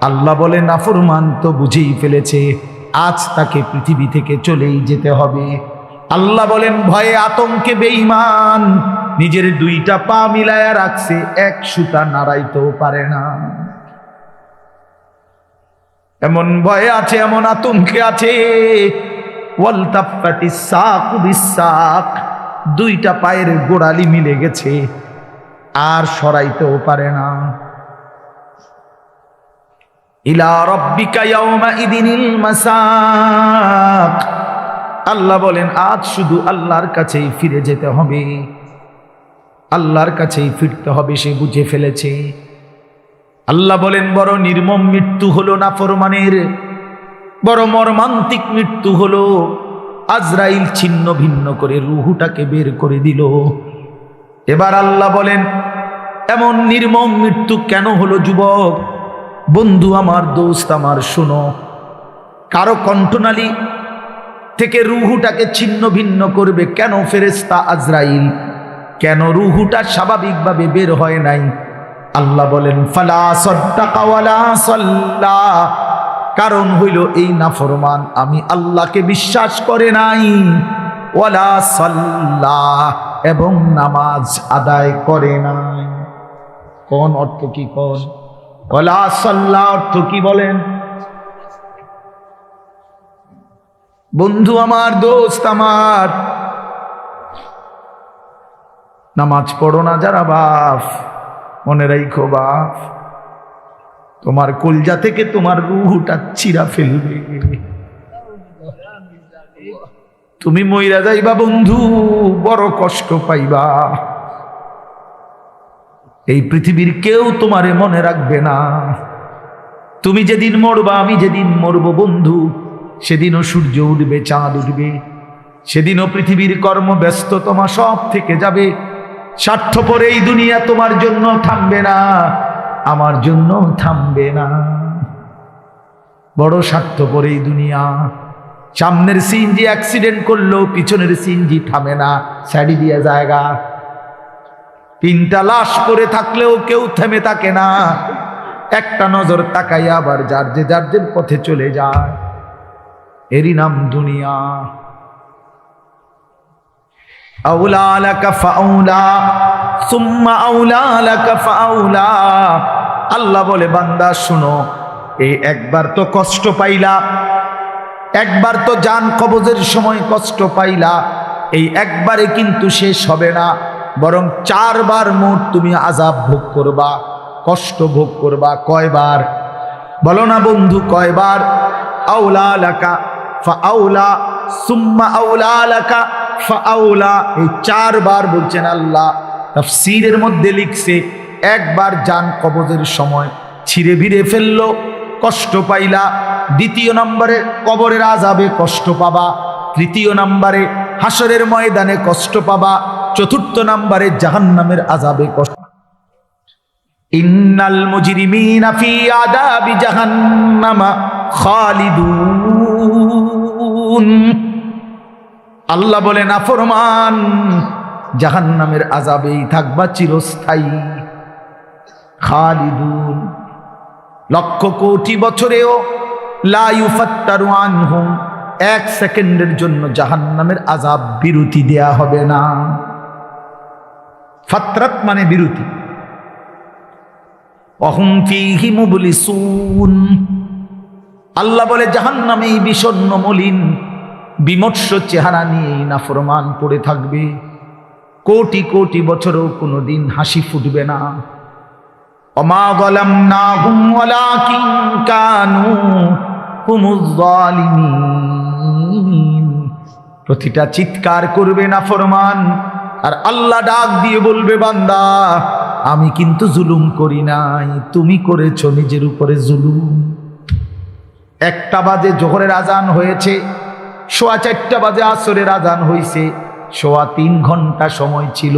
আল্লাহ বলে না ফরমান তো বুঝেই ফেলেছে আজ তাকে পৃথিবী থেকে চলেই যেতে হবে। আল্লাহ বলেন ভয়ে আতঙ্কে বেঈমান নিজের দুইটা পা মিলায়া রাখছে, এক সুতা নাড়াইতেও পারে না। এমন ভয়ে আছে, এমন আতঙ্কে আছে। ওয়ালতাফাতিস সাকু বিসাক, দুইটা পায়ের গোড়ালি মিলে গেছে, আর সরাইতেও পারে না। ইলা রাব্বিকা ইয়াউমাইদিনিল মাসাক, আল্লাহ বলেন আজ শুধু আল্লাহর কাছেই ফিরে যেতে হবে, আল্লাহর কাছেই ফিরতে হবে, সে বুঝে ফেলেছে। আল্লাহ বলেন বড় নির্মম মৃত্যু হলো নাফরমানের, বড় মর্মান্তিক মৃত্যু হলো। আজরাইল ছিন্ন ভিন্ন করে রূহটাকে বের করে দিল। এবার আল্লাহ বলেন এমন নির্মম মৃত্যু কেন হলো যুবক? বন্ধু আমার, দোস্ত আমার, শোনো, কারো কণ্ঠনালী থেকে রূহটাকে ছিন্ন ভিন্ন করবে কেন ফেরেশতা আজরাইল? কেন রূহটা স্বাভাবিকভাবে বের হয় নাই? আল্লাহ বলেন ফালা সাদ্দাকা ওয়ালা সাল্লা, কারণ হইল এই নাফরমান আমি আল্লাহকে বিশ্বাস করে নাই, ওয়ালা সাল্লা, এবং নামাজ আদায় করে নাই। কোন অর্থ কি? কোন ওয়ালা সাল্লা অর্থ কি বলেন? বন্ধু আমার, দোস্ত আমার, নামাজ পড়ো না যারা বাপ, মনে রাখো বাপ, তোমার কলজা থেকে তোমার রূহটা চিরা ফেলবে, তুমি মইরা যাইবা বন্ধু, বড় কষ্ট পাইবা। এই পৃথিবীর কেউ তোমারে মনে রাখবে না। তুমি যেদিন মরবা, আমি যেদিন মরব বন্ধু, সেদিনও সূর্য উঠবে, চাঁদ উঠবে, সেদিনও পৃথিবীর কর্মব্যস্ততমা সব থেকে যাবে। স্বার্থপর এই দুনিয়া তোমার জন্য থামবে না, আমার জন্য থামবে না। বড় স্বার্থপর এই দুনিয়া। সামনের সিএনজি অ্যাক্সিডেন্ট করলো, পিছনের সিএনজি থামে না, সাইডে দিয়ে জায়গা। তিনটা লাশ পড়ে থাকলেও কেউ থেমে থাকে না, একটা নজর তাকাইয়া আবার যার যে পথে চলে যায়। এরই নাম দুনিয়া। আউলা লাকা ফাউলা সুম্মা আউলা লাকা ফাউলা। আল্লাহ বলে বান্দা শুনো, এই একবার তো কষ্ট পাইলা, একবার তো জান কবজের সময় কষ্ট পাইলা, এই একবারে কিন্তু শেষ হবে না, বরং 4 বার মোট তুমি আযাব ভোগ করবা, কষ্ট ভোগ করবা। কয়বার বলো না বন্ধু, কয়বার? আউলা লাকা ফাউলা সুম্মা আউলা লাকা ফাউলা, এই 4 বার বলছেন আল্লাহ। তাফসীরের মধ্যে লিখছে একবার জান কবজের সময় ছিঁড়ে ভিড়ে ফেললো, কষ্ট পাইলা। দ্বিতীয় নম্বরে কবরের আযাবে কষ্ট পাবা, তৃতীয় নম্বরে হাসরের ময়দানে কষ্ট পাবা, চতুর্থ নম্বরে জাহান্নামের আযাবে কষ্ট। ইন্নাল মুজরিমিনা ফি আযাবি জাহান্নামা খালিদুন। আল্লাহ বলে নাফরমান জাহান্নামের আযাবেই থাকবা চিরস্থায়ী। খালিদুন, লক্ষ কোটি বছরেও লা ইউফাত্তারু আনহুম, 1 সেকেন্ডের জন্য জাহান্নামের আযাব বিরতি দেয়া হবে না। ফাতরাত মানে বিরতি। ওয়াহুম ফীহি মুবলিসুন। আল্লাহ বলে জাহান্নামে বিষণ্ণ মলিন বিমর্ষ চেহারা নিয়ে নাফরমান পড়ে থাকবে, কোটি কোটি বছরও কোনোদিন হাসি ফুটবে না। ওমা যালামনাহুম ওয়ালাকিন কানু হুমুজ জালিমিন। প্রতিটা চিৎকার করবে নাফরমান, আর আল্লাহ ডাক দিয়ে বলবে, বান্দা আমি কিন্তু জুলুম করি নাই, তুমি করেছো নিজের উপরে জুলুম। 1টা বাজে জোহরের আজান হয়েছে, 4:15 বাজে আসরের আজান হয়েছে, 3.25 ঘন্টা সময় ছিল।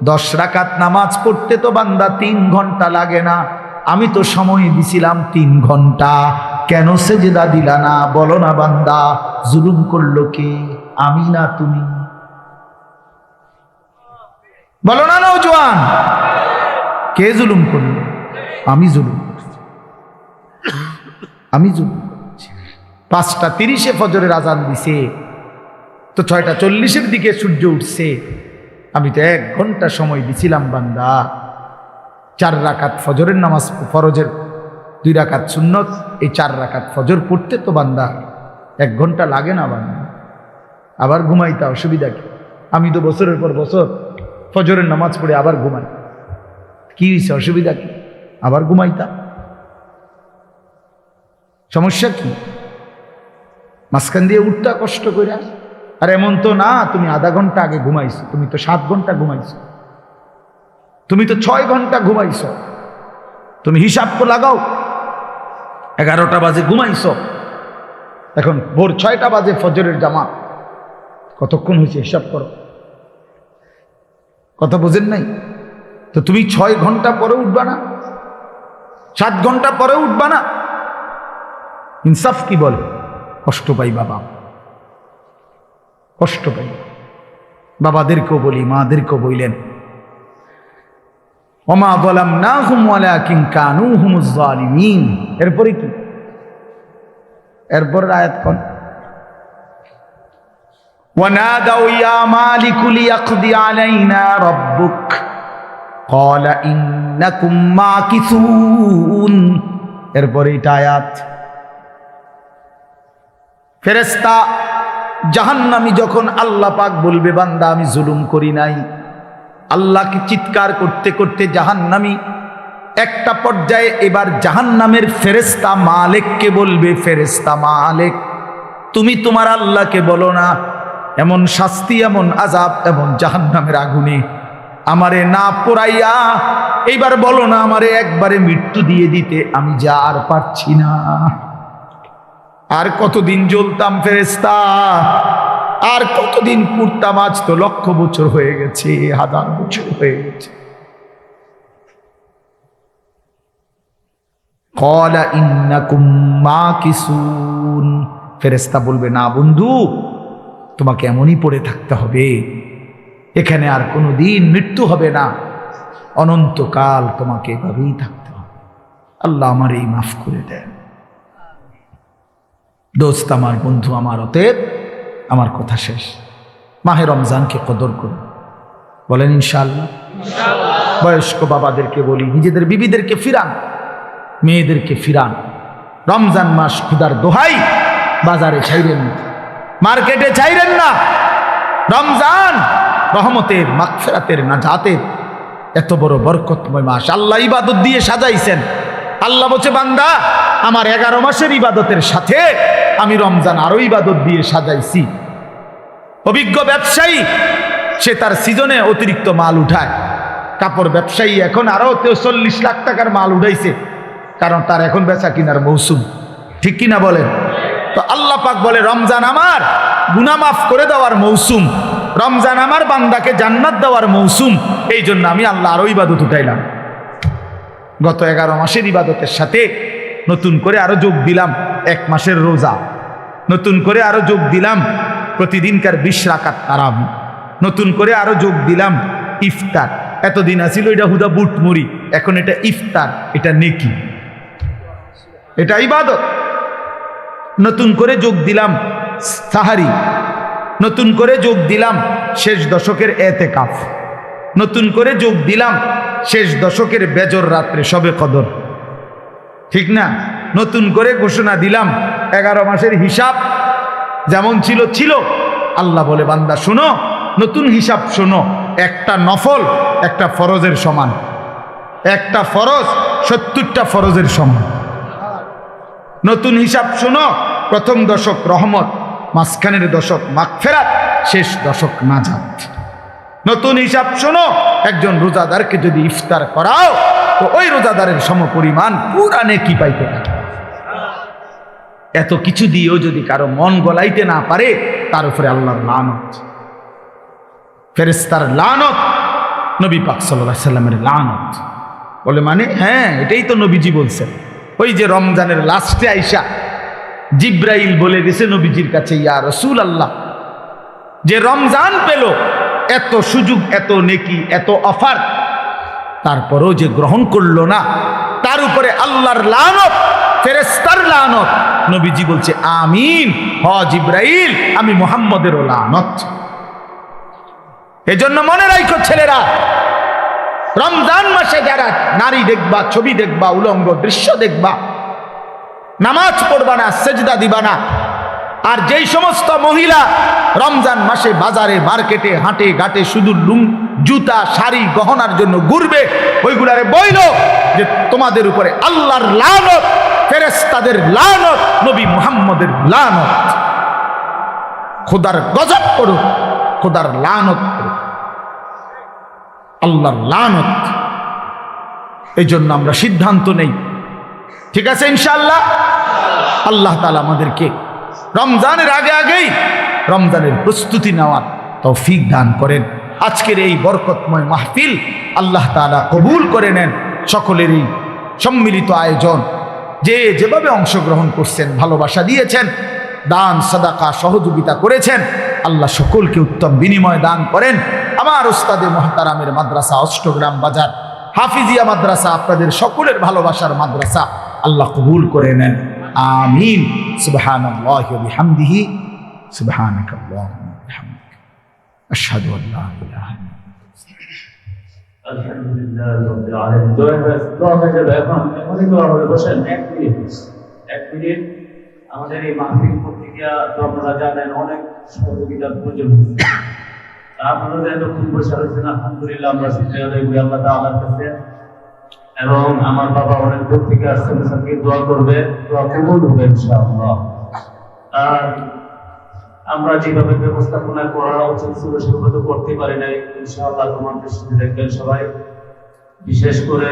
10 রাকাত নামাজ পড়তে তো বান্দা 3 ঘন্টা লাগে না, আমি তো সময় দিছিলাম 3 ঘন্টা, কেন সেজদা দিলা না? বলো না বান্দা, জুলুম করলো কে? আমি না তুমি? বলো না নওজোয়ান, কে জুলুম করলো? আমি জুলুম করছি, আমি জুলুম করছি। 5:30 ফজরের আজান দিছে, তো 6:40 দিকে সূর্য উঠছে, আমি তো 1 ঘন্টা সময় দিছিলাম বান্দা। 4 রাকাত ফজরের নামাজ, ফরজের 2 রাকাত সুন্নত, এই 4 রাকাত ফজর পড়তে তো বান্দা 1 ঘন্টা লাগে না বান্দা। আবার ঘুমাইতা, অসুবিধা কি? আমি তো বছরের পর বছর ফজরের নামাজ পড়ে আবার ঘুমাই, কি হয়েছে? অসুবিধা কি? আবার ঘুমাইতা, সমস্যা কি? মাঝখান দিয়ে উঠতা কষ্ট করে। আর এমন তো না তুমি আধা ঘন্টা আগে ঘুমাইছো, তুমি তো 7 ঘন্টা ঘুমাইছো, তুমি তো 6 ঘন্টা ঘুমাইছো। তুমি হিসাব তো লাগাও, 11টা বাজে ঘুমাইছো, এখন ভোর 6টা বাজে ফজরের জামাত, কতক্ষণ হয়েছে হিসাব করো। কথা বোঝেন নাই? তো তুমি 6 ঘন্টা পরে উঠবা না? 7 ঘন্টা পরে উঠবা না? ইনসাফ কি বলে? কষ্ট পাই বাবা, কষ্ট পাই। বাবাদেরকেও বলি, মাদেরকেও বললেন, ওমা যালামনাহুম ওয়ালাকিন কানু হুমুজ জালিমিন। এরপরে কি? এরপর আয়াত কোন? ওয়ানাদাউ ইয়া মালিকু লিয়াকদি আলাইনা রাব্বুক ক্বালা ইন্নাকুম মাকিসুন। এরপরে এটা আয়াত। ফেরেশতা জাহান্নামী যখন আল্লাহ পাক বলবে, বান্দা আমি জুলুম করি নাই, আল্লাহকে চিৎকার করতে করতে জাহান্নামী একটা পর্যায়ে এবার জাহান্নামের ফেরেশতা মালিককে বলবে, ফেরেশতা মালিক তুমি তোমার আল্লাহকে বলো না এমন শাস্তি, এমন আযাব, এমন জাহান্নামের আগুনে আমারে না পোড়াইয়া এইবার বলো না আমারে একবারে মৃত্যু দিয়ে দিতে, আমি যা আর পারছি না। আর কতদিন জ্বলতাম ফেরেশতা, আর কতদিন পুড়তাম? আজ তো 1,00,000 বছর হয়ে গেছে, 1000 বছর হয়ে গেছে। ক্বালা ইন্নাকুম মাকিসুন। ফেরেশতা বলবে, না বন্ধু, তোমাকে এমনই পড়ে থাকতে হবে, এখানে আর কোনোদিন মৃত্যু হবে না, অনন্তকাল তোমাকে এভাবেই থাকতে হবে। আল্লাহ আমার এই মাফ করে দেন। দোস্ত আমার, বন্ধু আমার, অতএব আমার কথা শেষ, মাহে রমজানকে কদর করুন। বলেন ইনশাআল্লাহ। বয়স্ক বাবাদেরকে বলি, নিজেদের বিবিদেরকে ফিরান, মেয়েদেরকে ফিরান। রমজান মাস খুদার দোহাই, বাজারে ছাইরেন না, মার্কেটে ছাইরেন না। রমজান রহমতের, মাগফিরাতের, নাজাতের এত বড় বরকতময় মাস আল্লাহ ইবাদত দিয়ে সাজাইছেন। আল্লাহ বলছে, বান্দা আমার 11 মাসের ইবাদতের সাথে আমি রমজান আরো ইবাদত দিয়ে সাজাইছি। অভিজ্ঞ ব্যবসায়ী সে তার সিজনে অতিরিক্ত মাল উঠায়। কাপড় ব্যবসায়ী এখন আরো 40 লাখ টাকার মাল উঠাইছে, কারণ তার এখন বেচা কিনার মৌসুম, ঠিক কিনা বলেন? তো আল্লাহ পাক বলে, রমজান আমার গুনাহ মাফ করে দেওয়ার মৌসুম, রমজান আমার বান্দাকে জান্নাত দেওয়ার মৌসুম, এই জন্য আমি আল্লাহ আরো ইবাদত উঠাইলাম। গত 11 মাসের ইবাদতের সাথে নতুন করে আরো যোগ দিলাম 1 মাসের রোজা, নতুন করে আরো যোগ দিলাম প্রতিদিনকার 20 রাকাত তারাবি, নতুন করে আরো যোগ দিলাম ইফতার। এতদিন আছিল এটা হুদা বুট মুড়ি, এখন এটা ইফতার, এটা নেকি, এটা ইবাদত। নতুন করে যোগ দিলাম সাহারি, নতুন করে যোগ দিলাম শেষ দশকের এতেকাফ, নতুন করে যোগ দিলাম শেষ দশকের বেজর রাত্রে শবে কদর, ঠিক না? নতুন করে ঘোষণা দিলাম 11 মাসের হিসাব যেমন ছিল ছিল। আল্লাহ বলে, বান্দা শোনো, নতুন হিসাব শোনো, একটা নফল একটা ফরজের সমান। একটা ফরজ 70টা ফরজের সমান। নতুন হিসাব শোনো, প্রথম দশক রহমত, মাঝখানের দশক মাগফিরাত, শেষ দশক নাজাত। নতুন হিসাব শোনো, একজন রোজাদারকে যদি ইফতার করাও তো ওই রোজাদারের সমপরিমাণ পুরা নেকি পাইতে পারে। এত কিছু দিয়েও যদি কারো মন গলাইতে না পারে, তার উপরে আল্লাহর লানত, ফেরেশতার লানত, নবী পাক সাল্লাল্লাহু আলাইহি সাল্লামের লানত। বলে মানে হ্যাঁ, এটাই তো নবীজি বলছেন। ওই যে রমজানের লাস্টে আইসা জিব্রাইল বলে গেছে নবীজির কাছে, ইয়া রাসূলুল্লাহ, যে রমজান পেল, এত সুযোগ, এত নেকি, এত অফার, তারপরেও যে গ্রহণ করলো না, তার উপরে আল্লাহর লানত, ফেরেশতার লানত। নবীজি বলছে আমিন, হ জিব্রাইল, আমি মুহাম্মদেরও লানত। এজন্য মনে রাখো ছেলেরা, রমজান মাসে যারা নারী দেখবা, ছবি দেখবা, উলঙ্গ দৃশ্য দেখবা, নামাজ পড়বা না, সেজদা দিবা না। আর যেই সমস্ত মহিলা রমজান মাসে বাজারে মার্কেটে হাটে ঘাটে শুধু জুতা শাড়ি গহনার জন্য ঘুরবে, ওইগুলারে বইল যে তোমাদের উপরে আল্লাহর লানত, ফেরেশতাদের লানত, নবী মুহাম্মদের লানত। খোদার গজব করো, খোদার লানত করো, আল্লাহর লানত। এই জন্য আমরা সিদ্ধান্ত নেই, ঠিক আছে ইনশাআল্লাহ, আল্লাহ তাআলা আমাদেরকে রমজানের আগেই রমজানের প্রস্তুতি নেওয়ার তৌফিক দান করেন। আজকের এই বরকতময় মাহফিল আল্লাহ তাআলা কবুল করে নেন। সকলের এই সম্মিলিত আয়োজন, যে যেভাবে অংশগ্রহণ করছেন, ভালোবাসা দিয়েছেন, দান সাদাকা সহযোগিতা করেছেন, আল্লাহ সকলকে উত্তম বিনিময় দান করেন। আমার উস্তাদে মুহতারামের মাদ্রাসা অষ্টগ্রাম বাজার হাফিজিয়া মাদ্রাসা আপনাদের সকলের ভালোবাসার মাদ্রাসা, আল্লাহ কবুল করে নেন। আমিন। সুবহানাল্লাহি ওয়া বিহামদিহি, সুবহানাকাল্লাহুম্মা ওয়া বিহামদিকা, আশহাদু আল লা ইলাহা ইল্লাল্লাহ। আলহামদুলিল্লাহ রাব্বিল আলামিন। দোয়া হয়ে যাবে এখন, এখনই দোয়া হবে। বসেন, এক মিনিট। আমাদের এই মাহফিল পত্রিকা তো আপনারা জানেন অনেক সহযোগিতার প্রয়োজন হচ্ছে। আপনারা এতক্ষণ বসে রয়েছেন, আলহামদুলিল্লাহ আমরা শুকরিয়া আদায় করি আল্লাহ তাআলার কাছে। এবং আমার বাবা অনেক দূর থেকে আসছেন, সবাইকে দোয়া করবে, দোয়া কবুল হবে ইনশাআল্লাহ। আর আমরা যেভাবে ব্যবস্থাপনা করা উচিত ছিল সেভাবে তো করতে পারি নাই, ইনশাআল্লাহ তোমার দৃষ্টিতে দেখবেন সবাই। বিশেষ করে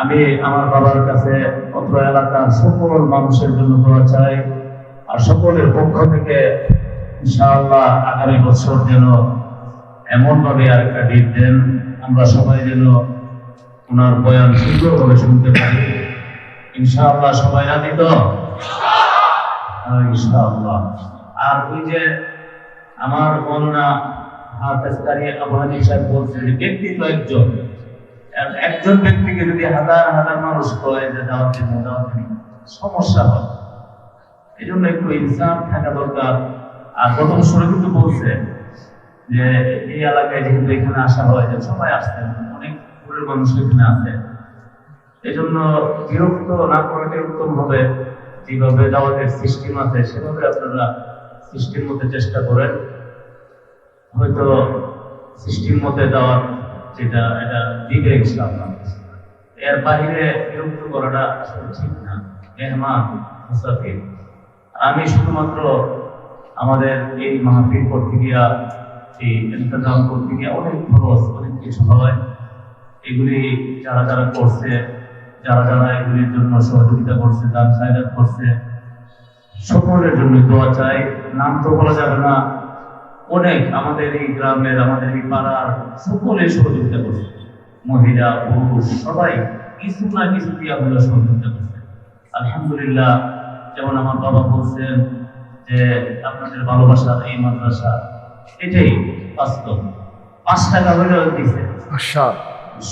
আমি আমার বাবার কাছে অত্র এলাকার সকল মানুষের জন্য দোয়া চাই, আর সকলের পক্ষ থেকে ইনশাআল্লাহ আগামী বছর যেন এমন ভাবে আরেকটা ডেট দেন, আমরা সবাই যেন ওনার বয়ান সুন্দরভাবে শুনতে পারি ইনশাআল্লাহ। সবাই রাজি তো? ইনশাআল্লাহ। আর ওই যে আমার মৌলানা হাফেজ কারি আবু হানিফ সাহেব বলছেন যে ব্যক্তি তো একজন ব্যক্তিকে যদি হাজার হাজার মানুষ কয় যে দাওয়াত দিন, সমস্যা হয়। এই জন্য একটু ইনসাফ থাকা দরকার। আর প্রথম শুরু কিন্তু বলছে যে এই এলাকায় যেহেতু এখানে আসা হয়, যে সবাই আসতেন, অনেক দূরের মানুষ এখানে আসে, এই জন্য বিরক্ত না করাটাই উত্তম হবে। যেভাবে দাওয়াতের সিস্টেম আছে সেভাবে আপনারা সিস্টেম মতে চেষ্টা করেন। হয়তো সিস্টেম মতে দাওয়াত যেটা এটা দিবে ইনশাআল্লাহ। এর বাইরে বিরক্ত করাটা আসলে ঠিক না। মেহমান মুসাফির, আমি শুধুমাত্র আমাদের এই মাহফিল করতে গিয়া, এই ইন্তজাম করতে গিয়া অনেক খরচ, অনেক কিছু হয়। এগুলি যারা যারা করছে, যারা যারা এগুলির জন্য সহযোগিতা করছে, দান খায়রাত করছে, সকলের জন্য দোয়া চাই। নাম তো বলা যাবে না, অনেক আমাদের এই গ্রামের, আমাদের এই পাড়ার সকলে সহযোগিতা করছে, মহিলা পুরুষ সবাই কিছু না কিছু দিয়া হলে সহযোগিতা করছে। আলহামদুলিল্লাহ। যেমন আমার বাবা বলছেন যে আপনাদের ভালোবাসার এই মাদ্রাসা, এটাই বাস্তব। 5 টাকা হলেও দিচ্ছে,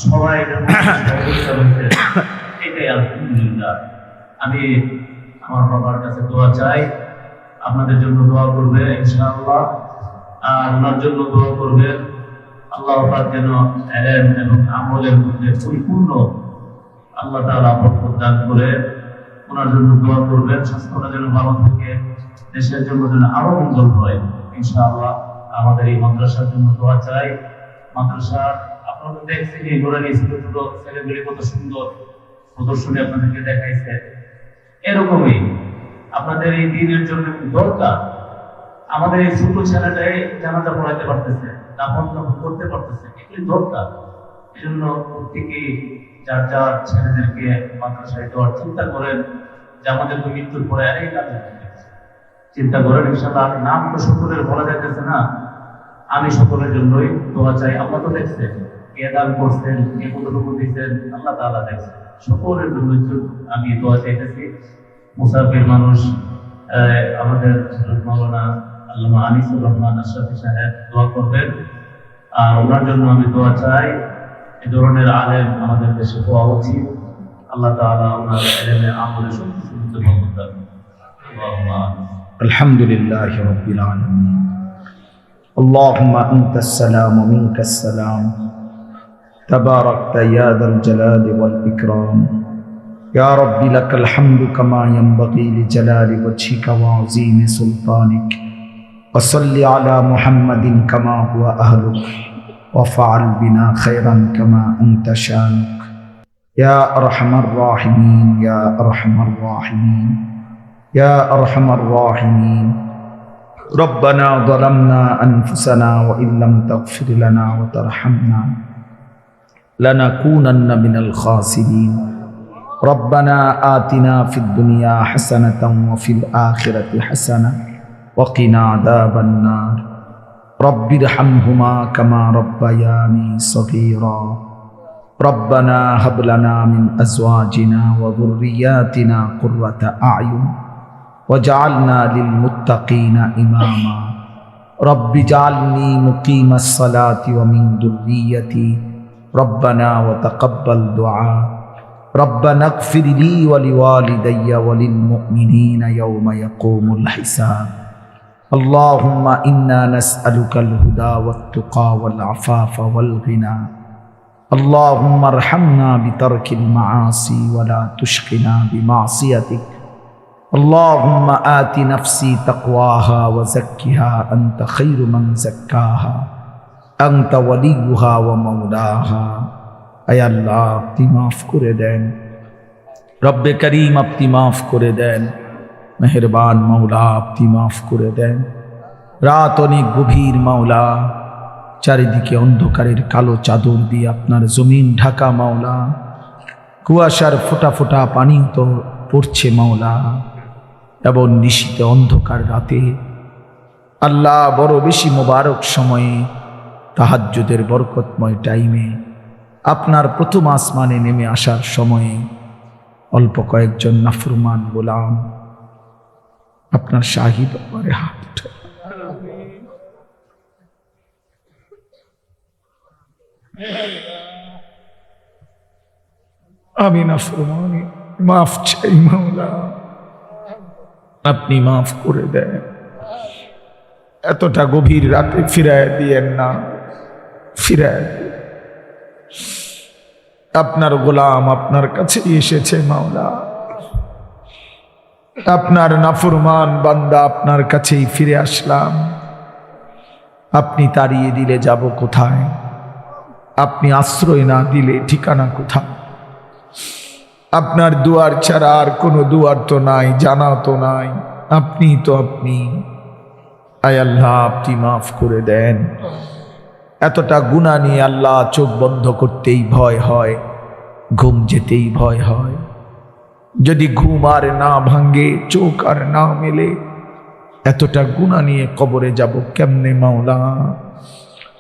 সবাই এটাই আলহামদুলিল্লাহ। আমি আমার বাবার কাছে দোয়া চাই, আপনাদের জন্য দোয়া করবে ইনশাআল্লাহ, আর ওনার জন্য দোয়া করবেন আল্লাহ পাক যেন ইলম এবং আমলের মধ্যে পরিপূর্ণ আল্লাহ তাআলা বরকত দান করে। ওনার জন্য দোয়া করবেন, স্বাস্থ্যটা যেন ভালো থাকে, দেশের জন্য যেন আরো মঙ্গল হয় ইনশাআল্লাহ। আমাদের এই মাদ্রাসার জন্য দোয়া চাই। মাদ্রাসার আপনারা তো দেখছেন এই নুরানি ছোট ছোট ছেলেগুলি কত সুন্দর প্রদর্শনী আপনাদেরকে দেখাইছে। এরকমই আপনাদের এই দিনের জন্য দরকার। আমাদের এই ছোট ছেলেটাই জানাজা পড়াইতে পারতেছে, দাফন করতে পারতেছে, এগুলি দরকার। এই জন্য প্রত্যেকেই যার যার ছেলেদেরকে মাদ্রাসায় দেওয়ার চিন্তা করেন যে আমাদের তো মৃত্যুর পরে আর এই কাজ চিন্তা করেন। ইনশাআল্লাহ নাম তো সকলের বলা যাইতেছে না, আমি সকলের জন্যই দোয়া চাই। আল্লাহ তো দেখছেন কে দান করছেন, কে কতটুকু দিচ্ছেন, আল্লাহ তাআলা দেখছেন। সকলের জন্য আমি দোয়া চাইতেছি। মুসাফির মানুষ আমাদের মাওলানা আল্লামা আনিসুর রহমান আশরাফি সাহেব দোয়া করবেন, আর ওনার জন্য আমি দোয়া চাই। এই ধরনের আলেম আমাদের দেশে হওয়া উচিত। আল্লাহ তাআলা ওনার ইলমে আমলে সবকিছু বরকত দান। আল্লাহুম্মা আলহামদুলিল্লাহি রাব্বিল আলামিন। আল্লাহুম্মা আনতাস সালাম ওয়া মিনকাস সালাম। তাবারাকতা ইয়া যাল জালালি ওয়াল ইকরাম। ইয়া রাব্বি লাকাল হামদু কামা ইয়ানবাগি লিজালালি ওয়াজহিকা ওয়া আযীমি সুলতানিক। ওয়া সাল্লি আলা মুহাম্মাদিন কামা হুয়া আহলুক ওয়া ফাআল বিনা খায়রান কামা আনতা শানুক। ইয়া আরহামার রাহিমিন, ইয়া আরহামার রাহিমিন, ইয়া আরহামার রাহিমিন। রব্বানা যালামনা আনফুসানা ওয়া ইল্লাম তাগফির লানা ওয়া তারহামনা লানাকুনান্না মিনাল খাসিরিন। রব্বানা আতিনা ফিদ দুনিয়া হাসানাতাও ওয়া ফিল আখিরাতি হাসানাহ ওয়া কিনা আযাবান নার। রব্বিরহামহুমা কামা রাব্বায়ানি সগীরা। রব্বানা হাব লানা মিন আজওয়াজিনা ওয়া যুররিয়াতিনা কুররাতা আ'য়ুন ওয়াজআলনা লিল মুত্তাকিনা ইমামা। রব্বি জাআলনি মুকিমাস সালাতি ওয়া মিন যুররিয়্যাতি। রব্বানা ওয়া তাকাব্বাল দুআ। রব্বানা ইগফির লি ওয়া লিওয়ালিদাইয়া ওয়া লিল মুমিনিনা ইয়াওমা ইয়াকুমুল হিসাব। আল্লাহুম্মা ইন্না নাসআলুকাল হুদা ওয়াত তুকা ওয়াল আফাফা ওয়াল গিনা। اللهم ارحمنا بترك المعاصي ولا تشقنا بمعصيتك. اللهم آت نفسي تقواها وزكها أنت خير من زكاها أنت وليها ومولاها. أي الله আপনি মাফ করে দেন, রব্বে করিম আপনি মাফ করে দেন, মেহেরবান মাওলা আপনি মাফ করে দেন। রাত অনেক গভীর মাওলা, চারিদিকে অন্ধকারের কালো চাদর দিয়ে আপনার জমিন ঢাকা মাওলা। কুয়াশার ফোঁটা ফোঁটা পানি তো পড়ছে মাওলা, এবং নিশীথে অন্ধকার রাতে আল্লাহ বড় বেশি মোবারক সময়ে তাহাজ্জুদের বরকতময় টাইমে আপনার প্রথম আসমানে নেমে আসার সময়ে অল্প কয়েকজন নাফরমান গোলাম আপনার শাহী দরবারে হাত উঠে আমি নাফরমানি মাফ চাই মাওলা, আপনি মাফ করে দেন। এতটা গভীর রাতে ফিরায় দিয়েন না, ফিরায় দিন। আপনার গোলাম আপনার কাছে এসেছে মাওলা, আপনার নাফরমান বান্দা আপনার কাছেই ফিরে আসলাম। আপনি তাড়িয়ে দিলে যাব কোথায়? আপনি আশ্রয় না দিলে ঠিকানা কোথায়? আপনার দুয়ার ছাড়া আর কোনো দুয়ার তো নাই, জানা তো নাই। আপনি তো আপনি। আয় আল্লাহ আপনি মাফ করে দেন। এতটা গুনাহ নিয়ে আল্লাহ চোখ বন্ধ করতেই ভয় হয়, ঘুম যেতেই ভয় হয়। যদি ঘুম আর না ভাঙ্গে, চোখ আর না মেলে, এতটা গুনাহ নিয়ে কবরে যাব কেমনে মাওলা?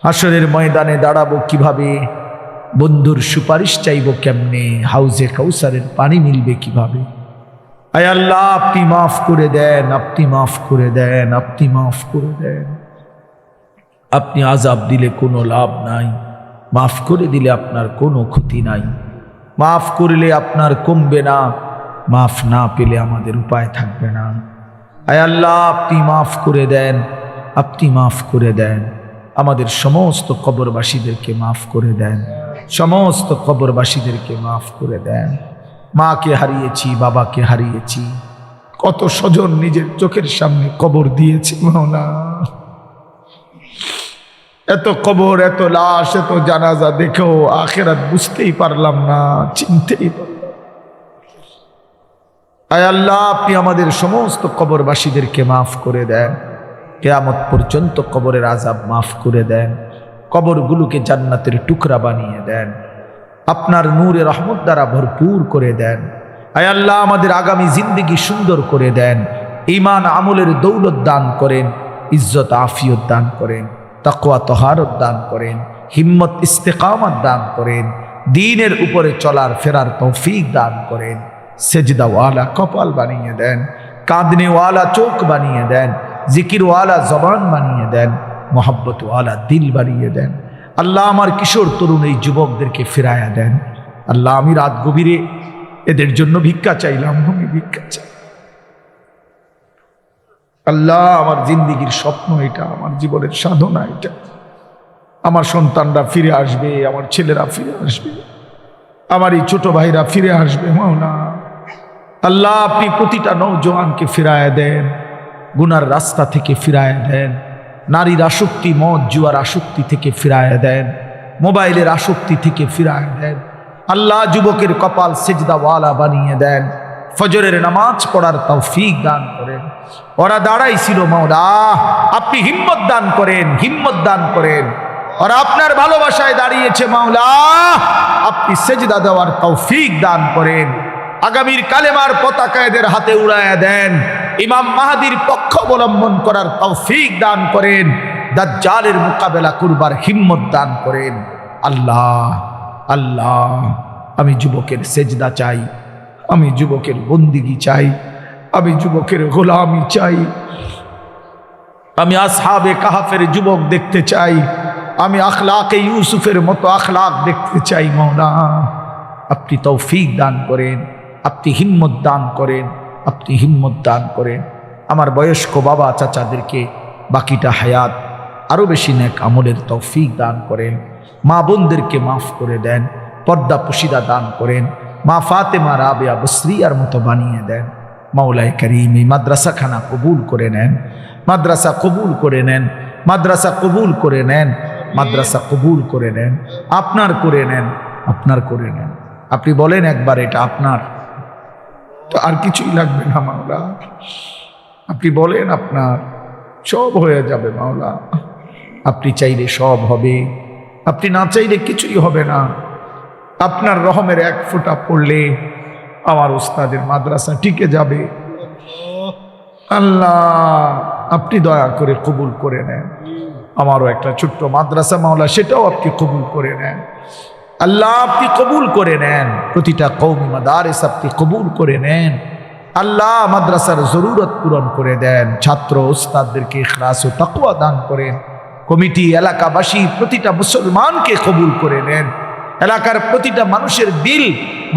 হাসরের ময়দানে দাঁড়াবো কিভাবে? বন্ধুর সুপারিশ চাইব কেমনে? হাউজে কাউসারের পানি মিলবে কিভাবে? আয় আল্লাহ আপনি মাফ করে দেন, আপনি মাফ করে দেন, আপনি মাফ করে দেন। আপনি আযাব দিলে কোনো লাভ নাই, মাফ করে দিলে আপনার কোনো ক্ষতি নাই। মাফ করলে আপনার কমবে না, মাফ না পেলে আমাদের উপায় থাকবে না। আয় আল্লাহ আপনি মাফ করে দেন, আপনি মাফ করে দেন। আমাদের সমস্ত কবরবাসীদেরকে মাফ করে দেন, সমস্ত কবরবাসীদেরকে মাফ করে দেন। মাকে হারিয়েছি, বাবাকে হারিয়েছি, কত স্বজন নিজের চোখের সামনে কবর দিয়েছি মাওলা। এত কবর, এত লাশ, এত জানাজা দেখেও আখিরাত বুঝতেই পারলাম না, চিনতেই পারলাম। আয় আল্লাহ, আপনি আমাদের সমস্ত কবরবাসীদেরকে মাফ করে দেন, কিয়ামত পর্যন্ত কবরের আযাব মাফ করে দেন, কবরগুলোকে জান্নাতের টুকরা বানিয়ে দেন, আপনার নূরে রহমত দ্বারা ভরপুর করে দেন। আয় আল্লাহ, আমাদের আগামী জিন্দেগি সুন্দর করে দেন, ঈমান আমলের দৌলত দান করেন, ইজ্জত আফিয়ত দান করেন, তাকওয়া তহারত দান করেন, হিম্মত ইস্তেকামত দান করেন, দ্বীনের উপরে চলার ফেরার তৌফিক দান করেন, সেজদাওয়ালা কপাল বানিয়ে দেন, কাঁদনেওয়ালা চোখ বানিয়ে দেন, জিকিরওয়ালা জবান বানিয়ে দেন, মোহাব্বতওয়ালা দিল বানিয়ে দেন। আল্লাহ, আমার কিশোর তরুণ এই যুবকদেরকে ফিরায়া দেন। আল্লাহ, আমি রাত গভীরে এদের জন্য ভিক্ষা চাইলাম, আমি ভিক্ষা চাই। আল্লাহ, আমার জিন্দিগির স্বপ্ন এটা, আমার জীবনের সাধনা এটা। আমার সন্তানরা ফিরে আসবে, আমার ছেলেরা ফিরে আসবে, আমার এই ছোট ভাইরা ফিরে আসবে। মাওলা আল্লাহ, আপনি প্রতিটা নওজোয়ানকে ফিরায় দেন, গুনার রাস্তা থেকে ফিরায় দেন, নারীর আসক্তি, মদ জুয়ার আসক্তি থেকে ফিরায় দেন, মোবাইলের আসক্তি থেকে ফিরায় দেন। আল্লাহ, যুবকের কপাল সেজদাওয়ালা বানিয়ে দেন, ফজরের নামাজ পড়ার তৌফিক দান করেন। ওরা দাঁড়াইছিল মাওলা, আপনি হিম্মত দান করেন, হিম্মত দান করেন। ওরা আপনার ভালোবাসায় দাঁড়িয়েছে মাওলা, আপনি সেজদা দেওয়ার তৌফিক দান করেন। আগামীর কালেমার পতাকা এদের হাতে উড়ায়া দেন, ইমাম মাহদির পক্ষ অবলম্বন করার তৌফিক দান করেন, দাজ্জালের মোকাবেলা করবার হিম্মত দান করেন। আল্লাহ আল্লাহ, আমি যুবকের সেজদা চাই, আমি যুবকের বন্দিগি চাই, আমি যুবকের গোলামি চাই, আমি আসহাবে কাহাফের যুবক দেখতে চাই, আমি আখলাকে ইউসুফের মতো আখলাক দেখতে চাই। মাওলা, আপনি তৌফিক দান করেন, আপনি হিম্মত দান করেন, আপনি হিম্মত দান করেন। আমার বয়স্ক বাবা চাচাদেরকে বাকিটা হায়াত আরও বেশি নেক আমলের তৌফিক দান করেন। মা বোনদেরকে মাফ করে দেন, পর্দা পুশিদা দান করেন, মা ফাতেমা রাবেয়া বসরিয়ার মতো বানিয়ে দেন। মাওলায়ে কারীম, এই মাদ্রাসাখানা কবুল করে নেন, মাদ্রাসা কবুল করে নেন, মাদ্রাসা কবুল করে নেন, মাদ্রাসা কবুল করে নেন, আপনার করে নেন, আপনার করে নেন। আপনি বলেন একবার এটা আপনার, তো আর কিছুই লাগবে না মাওলা। আপনি বলেন আপনার, সব হয়ে যাবে মাওলা। আপনি চাইলে সব হবে, আপনি না চাইলে কিছুই হবে না। আপনার রহমের এক ফোঁটা পড়লে আমার ওস্তাদের মাদ্রাসা টিকে যাবে। আল্লাহ, আপনি দয়া করে কবুল করে নেন। আমারও একটা ছোট্ট মাদ্রাসা মাওলা, সেটাও আপনি কবুল করে নেন। আল্লাহ, আপনি কবুল করে নেন। প্রতিটা কওমি মাদারিস আপনি কবুল করে নেন। আল্লাহ, মাদ্রাসার জরুরত পূরণ করে দেন। ছাত্র ওস্তাদদেরকে ইখলাস ও তাকওয়া দান করেন। কমিটি, এলাকাবাসী, প্রতিটা মুসলমানকে কবুল করে নেন। এলাকার প্রতিটা মানুষের দিল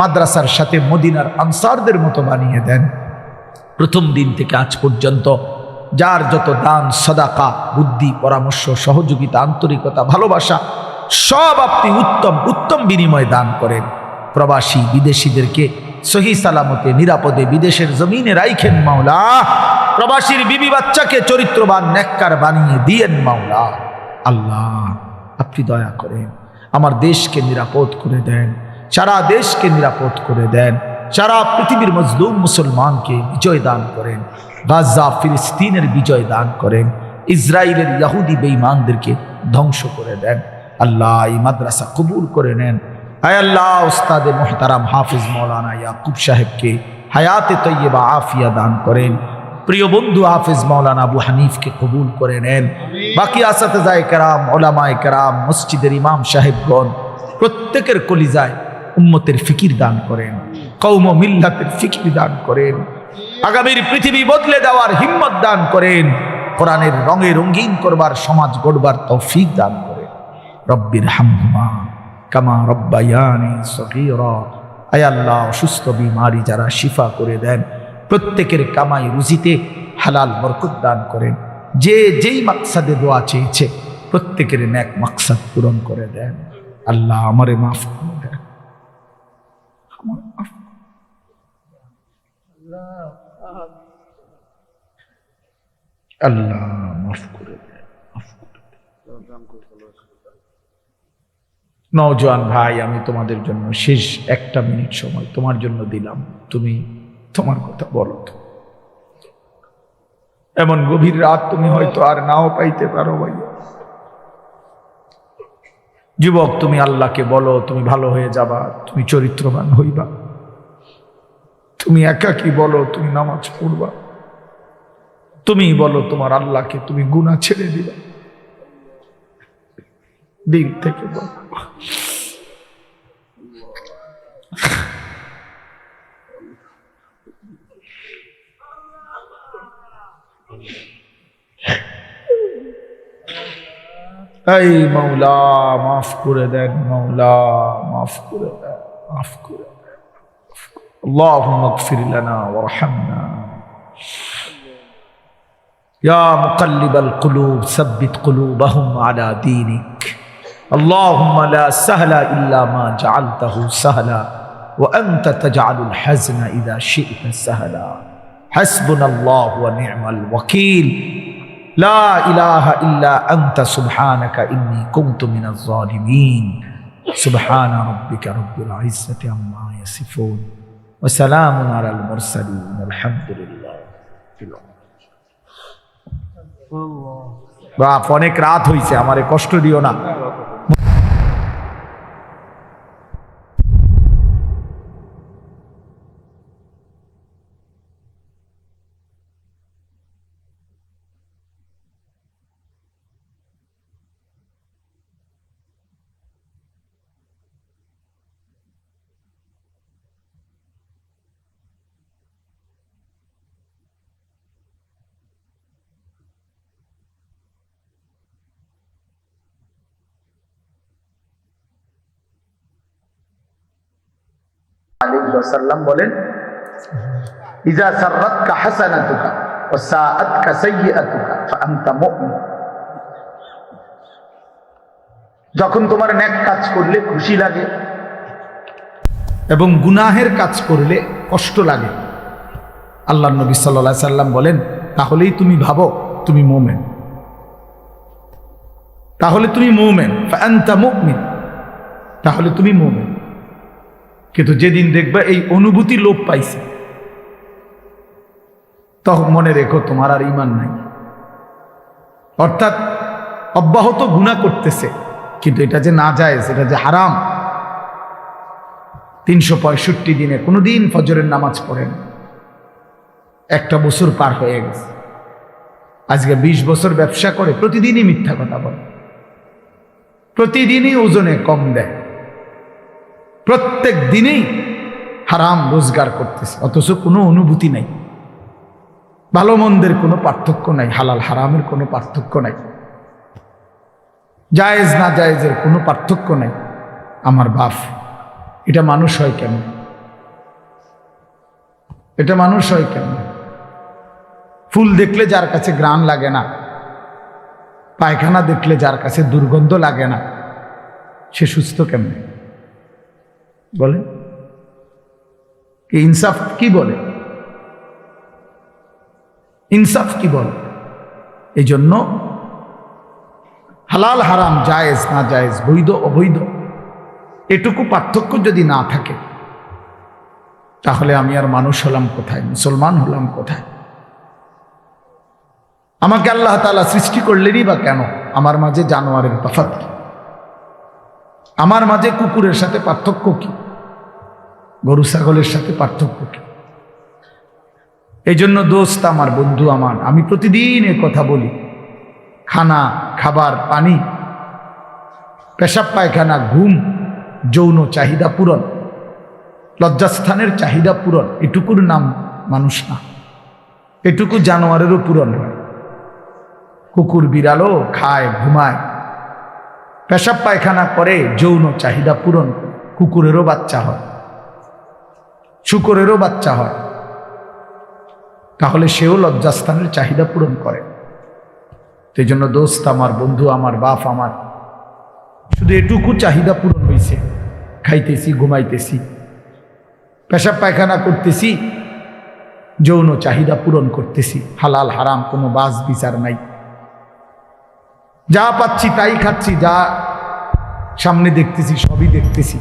মাদ্রাসার সাথে মদিনার আনসারদের মতো বানিয়ে দেন। প্রথম দিন থেকে আজ পর্যন্ত যার যত দান, সাদাকা, বুদ্ধি, পরামর্শ, সহযোগিতা, আন্তরিকতা, ভালোবাসা, সব আপনি উত্তম উত্তম বিনিময় দান করেন। প্রবাসী বিদেশিদেরকে সহি সালামতে নিরাপদে বিদেশের জমিনে রাইখেন মাওলা। প্রবাসীর বিবি বাচ্চাকে চরিত্রবান নেককার বানিয়ে দিয়েন মাওলা। আল্লাহ, আপনি দয়া করেন, আমার দেশকে নিরাপদ করে দেন, সারা দেশকে নিরাপদ করে দেন। সারা পৃথিবীর মজলুম মুসলমানকে বিজয় দান করেন। গাজা ফিলিস্তিনের বিজয় দান করেন। ইসরায়েলের ইহুদি বেঈমানদেরকে ধ্বংস করে দেন। আল্লাহ, এই মাদ্রাসা কবুল করে নেন। আয় আল্লাহ, উস্তাদে মুহতারাম হাফিজ মাওলানা ইয়াকুব সাহেবকে হায়াতে তৈয়বা আফিয়া দান করেন। প্রিয় বন্ধু হাফিজ মাওলানা আবু হানিফকে কবুল করে নেন। বাকি আসাতেজায়ে কেরাম, ওলামায়ে কেরাম, মসজিদের ইমাম সাহেবগণ, প্রত্যেকের কলিজায় উম্মতের ফিকির দান করেন, কওম ও মিল্লাতের ফিকির দান করেন। আগামীর পৃথিবী বদলে দেওয়ার হিম্মত দান করেন। কোরআনের রঙে রঙিন করবার, সমাজ গড়বার তৌফিক দান করেন। রব্বির হামহুমা কামা রব্বায়ানি সগীরা। আয় আল্লাহ, অসুস্থ বিমারি যারা শিফা করে দেন, প্রত্যেকের কামাই রুজিতে হালাল বরকত দান করেন। যে যেই মাকসাদে দোয়া চেয়েছে প্রত্যেকের নেক মাকসাদ পূরণ করে দেন। আল্লাহ, আমারে মাফ করে দেন, আমারে মাফ করে দেন। আল্লাহ মাফ করে দেন, মাফ করে দেন। নওজোয়ান ভাই, আমি তোমাদের জন্য শেষ 1 মিনিট সময় তোমার জন্য দিলাম, তুমি তোমার কথা বলো তো। এমন গভীর রাত তুমি হয়তো আর নাও পাইতে পারো ভাই। যুবক, তুমি আল্লাহকে বলো তুমি ভালো হয়ে যাবা, তুমি চরিত্রবান হইবা। তুমি একাকী বলো তুমি নামাজ পড়বা। তুমি বলো তোমার আল্লাহকে তুমি গুনাহ ছেড়ে দিবা। দিন থেকে বলো। এই মাওলা মাফ করে দেন, মাওলা মাফ করে দেন, মাফ করে দেন। আল্লাহুম্মা ইগফির লানা ওয়ারহামনা ইয়া মুকাল্লিবাল কুলুব সাব্বিত কুলুবাহুম আলা দীনিক। আল্লাহুম্মা লা সাহলা ইল্লা মা জাআলতাহু সাহলা ওয়া আনতা তাজআলুল হাজনা ইযা শি'তা সাহলা। হাসবুনাল্লাহু ওয়া নি'মাল ওয়াকিল। لا إله إلا أنت سبحانك إني كنت من الظالمين. سبحان ربك رب العزة عما يصفون وسلام على المرسلين والحمد لله. বাপ, অনেক রাত হইছে, আমারে কষ্ট দিও না। আলাইহি ওয়াসাল্লাম বলেন, ইজা সাররাতকা হাসানাতুকা ওয়া সাআতকা সাইয়্যাতুকা ফাআনতা মুমিন। যখন তোমার নেক কাজ করলে খুশি লাগে এবং গুনাহের কাজ করলে কষ্ট লাগে, আল্লাহর নবী সাল্লাল্লাহু আলাইহি সাল্লাম বলেন, তাহলেই তুমি ভাবো তুমি মুমিন, তাহলে তুমি মুমিন। ফাআনতা মুমিন, তাহলে তুমি মুমিন। কিন্তু যেদিন দেখবা এই অনুভূতি লোপ পাইছে, তখন মনে রেখো তোমার আর ঈমান নাই। অর্থাৎ অব্যাহত গুনাহ করতেছে, কিন্তু এটা যে নাজায়েজ, এটা যে হারাম। 365 দিনে কোনোদিন ফজরের নামাজ পড়েন, 1 বছর পার হয়ে গেছে। আজকে 20 বছর ব্যবসা করে, প্রতিদিনই মিথ্যা কথা বলে, প্রতিদিনই ওজনে কম দেয়, প্রত্যেক দিনেই হারাম রোজগার করতেছে, অথচ কোনো অনুভূতি নাই, ভালো মন্দের কোনো পার্থক্য নাই, হালাল হারামের কোনো পার্থক্য নাই, জায়েজ না জায়েজের কোনো পার্থক্য নাই। আমার বাপ, এটা মানুষ হয় কেমন? এটা মানুষ হয় কেমন? ফুল দেখলে যার কাছে ঘ্রাণ লাগে না, পায়খানা দেখলে যার কাছে দুর্গন্ধ লাগে না, সে সুস্থ কেমনে বলে? ইনসাফ কি বলে? ইনসাফ কি বলে? এই জন্য হালাল হারাম, জায়েজ না জায়েজ, বৈধ অবৈধ, এটুকু পার্থক্য যদি না থাকে, তাহলে আমি আর মানুষ হলাম কোথায়, মুসলমান হলাম কোথায়? আমাকে আল্লাহ তাআলা সৃষ্টি করলেনই বা কেন? আমার মাঝে জানোয়ারের তফাৎ কি? আমার মাঝে কুকুরের সাথে পার্থক্য কি? গরু ছাগলের সাথে পার্থক্য কি? এই জন্য দোস্ত আমার, বন্ধু আমার, আমি প্রতিদিন এ কথা বলি, খানা, খাবার, পানি, পেশাব পায়খানা, ঘুম, যৌন চাহিদা পূরণ, লজ্জাস্থানের চাহিদা পূরণ, এটুকুর নাম মানুষ না, এটুকু জানোয়ারেরও পূরণ হয়। কুকুর বিড়ালও খায়, ঘুমায়, পেশাব পায়খানা করে, যৌন চাহিদা পূরণ, কুকুরেরও বাচ্চা হয়, শুকরেরও বাচ্চা হয়, তাহলে সেও লজ্জাস্থানের চাহিদা পূরণ করে। সেই জন্য দোস্ত আমার, বন্ধু আমার, বাপ আমার, শুধু এটুকু চাহিদা পূরণ হয়েছে, খাইতেছি, ঘুমাইতেছি, পেশাব পায়খানা করতেছি, যৌন চাহিদা পূরণ করতেছি, হালাল হারাম কোনো বাস বিচার নাই। যা পাচ্ছি তাই খাচ্ছি, যা সামনে দেখতেছি সবই দেখতেছি।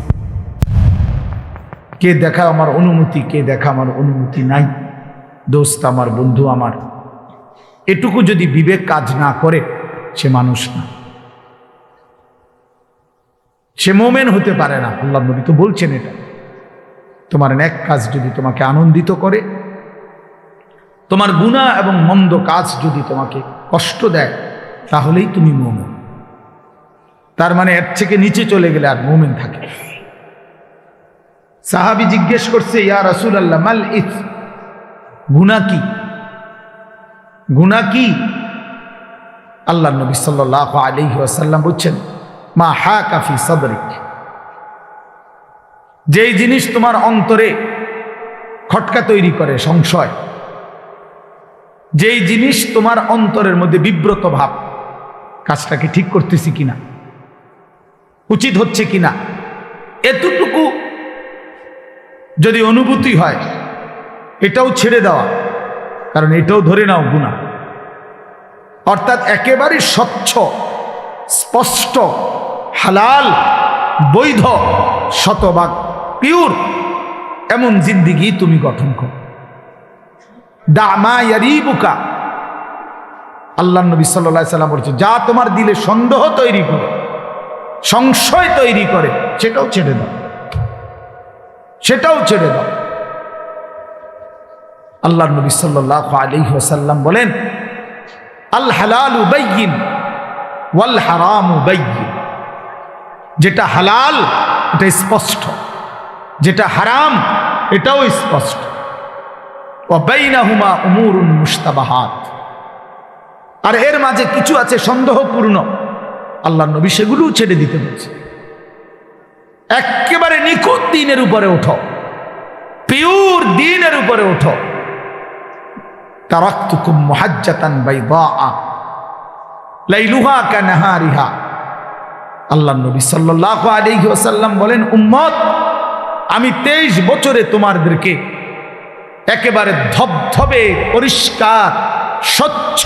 কে দেখা আমার অনুমতি, কে দেখা আমার অনুমতি নাই। দোস্ত আমার, বন্ধু আমার, এটুকু যদি বিবেক কাজ না করে সে মানুষ না, সে মোমেন হতে পারে না। আল্লাহ নবী তো বলছেন এটা। তোমার নেক কাজ যদি তোমাকে আনন্দিত করে, তোমার গুনাহ এবং মন্দ কাজ যদি তোমাকে কষ্ট দেয়, তাহলেই তুমি মোমেন। তার মানে এর থেকে নিচে চলে গেলে আর মোমেন থাকে। সাহাবী জিজ্ঞেস করছে, ইয়া রাসূলুল্লাহ মাল ইথম, গুনাহ কি? গুনাহ কি? আল্লাহ নবী সাল্লাল্লাহু আলাইহি ওয়াসাল্লাম বলছেন, মা হাকা ফি সাদরিক, যেই জিনিস তোমার অন্তরে খটকা তৈরি করে, সংশয়, যেই জিনিস তোমার অন্তরের মধ্যে বিব্রত ভাব, কাজটা কি ঠিক করতেছি কিনা, উচিত হচ্ছে কিনা, এতটুকু যদি অনুভূতি হয়, এটাও ছেড়ে দেওয়া, কারণ এটাও ধরে নাও গুনাহ। অর্থাৎ একেবারে স্বচ্ছ, স্পষ্ট, হালাল, বৈধ, শতভাগ পিওর এমন জিন্দিগি তুমি গঠন করো। দা মা ইয়ারিবুকা, আল্লাহ নবী সাল্লাল্লাহু আলাইহি সাল্লাম বলেছে, যা তোমার দিলে সন্দেহ তৈরি করে, সংশয় তৈরি করে, সেটাও ছেড়ে দাও, সেটাও ছেড়ে দাও। আল্লাহ নবী সাল্লাল্লাহু আলাইহি ওয়াসাল্লাম বলেন, আল হালালু বাইয়িন ওয়াল হারামু বাইয়িন, যেটা হালাল এটা স্পষ্ট, যেটা হারাম এটাও স্পষ্ট। ওয়া বাইনাহুমা উমুরুন মুশতাবাহাত, আর এর মাঝে কিছু আছে সন্দেহপূর্ণ, আল্লাহ নবী সেগুলোও ছেড়ে দিতে বলছে। একেবারে নিখুঁত দ্বীনের উপরে ওঠো, পিওর দ্বীনের উপরে ওঠো। তারাকতুকুম মুহাজ্জাতান বাইদা লাইলুহা কানাহারিহা, আল্লাহ নবী সাল্লাল্লাহু আলাইহি ওয়াসাল্লাম বলেন, উম্মত, আমি 23 বছরে তোমাদেরকে একেবারে ধবধবে পরিষ্কার স্বচ্ছ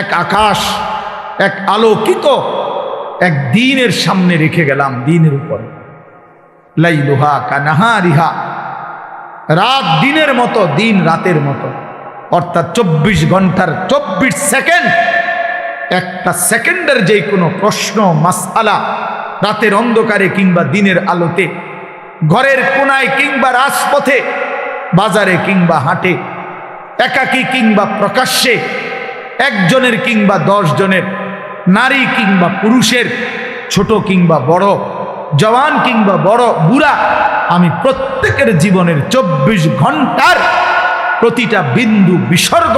এক আকাশ, এক আলোকিত এক দ্বীনের সামনে রেখে গেলাম, দ্বীনের উপরে। লাইলুহা কানাহারিহা, রাত দিনের মতো, দিন রাতের মতো, অর্থাৎ 24 ঘন্টার 24 সেকেন্ড, একটা সেকেন্ডের যে কোনো প্রশ্ন মাসআলা, রাতের অন্ধকারে কিংবা দিনের আলোতে, ঘরের কোনায় কিংবা রাজপথে, বাজারে কিংবা হাটে, একাকী কিংবা প্রকাশ্যে, একজনের কিংবা 10 জনের, নারী কিংবা পুরুষের, ছোট কিংবা বড়, জওয়ান কিংবা বড় বুড়া, আমি প্রত্যেকের জীবনের 24 ঘন্টার প্রতিটা বিন্দু বিসর্গ,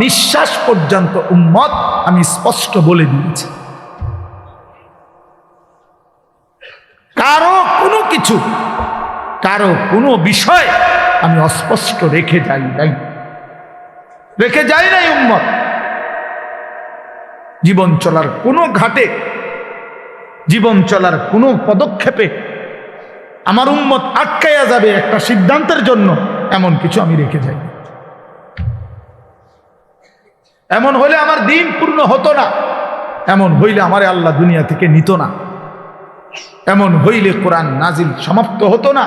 নিঃশ্বাস পর্যন্ত উম্মত আমি স্পষ্ট বলে দিয়েছি। কারো কোনো কিছু, কারো কোনো বিষয় আমি অস্পষ্ট রেখে যাই নাই, রেখে যাই নাই উম্মত। জীবন চলার কোনো ঘাটে, জীবন চলার কোনো পদক্ষেপে আমার উম্মত আটকাইয়া যাবে একটা সিদ্ধান্তের জন্য, এমন কিছু আমি রেখে যাই। এমন হলে আমার দিন পূর্ণ হতো না, এমন হইলে আমারে আল্লাহ দুনিয়া থেকে নিত না, এমন হইলে কোরআন নাজিল সমাপ্ত হতো না।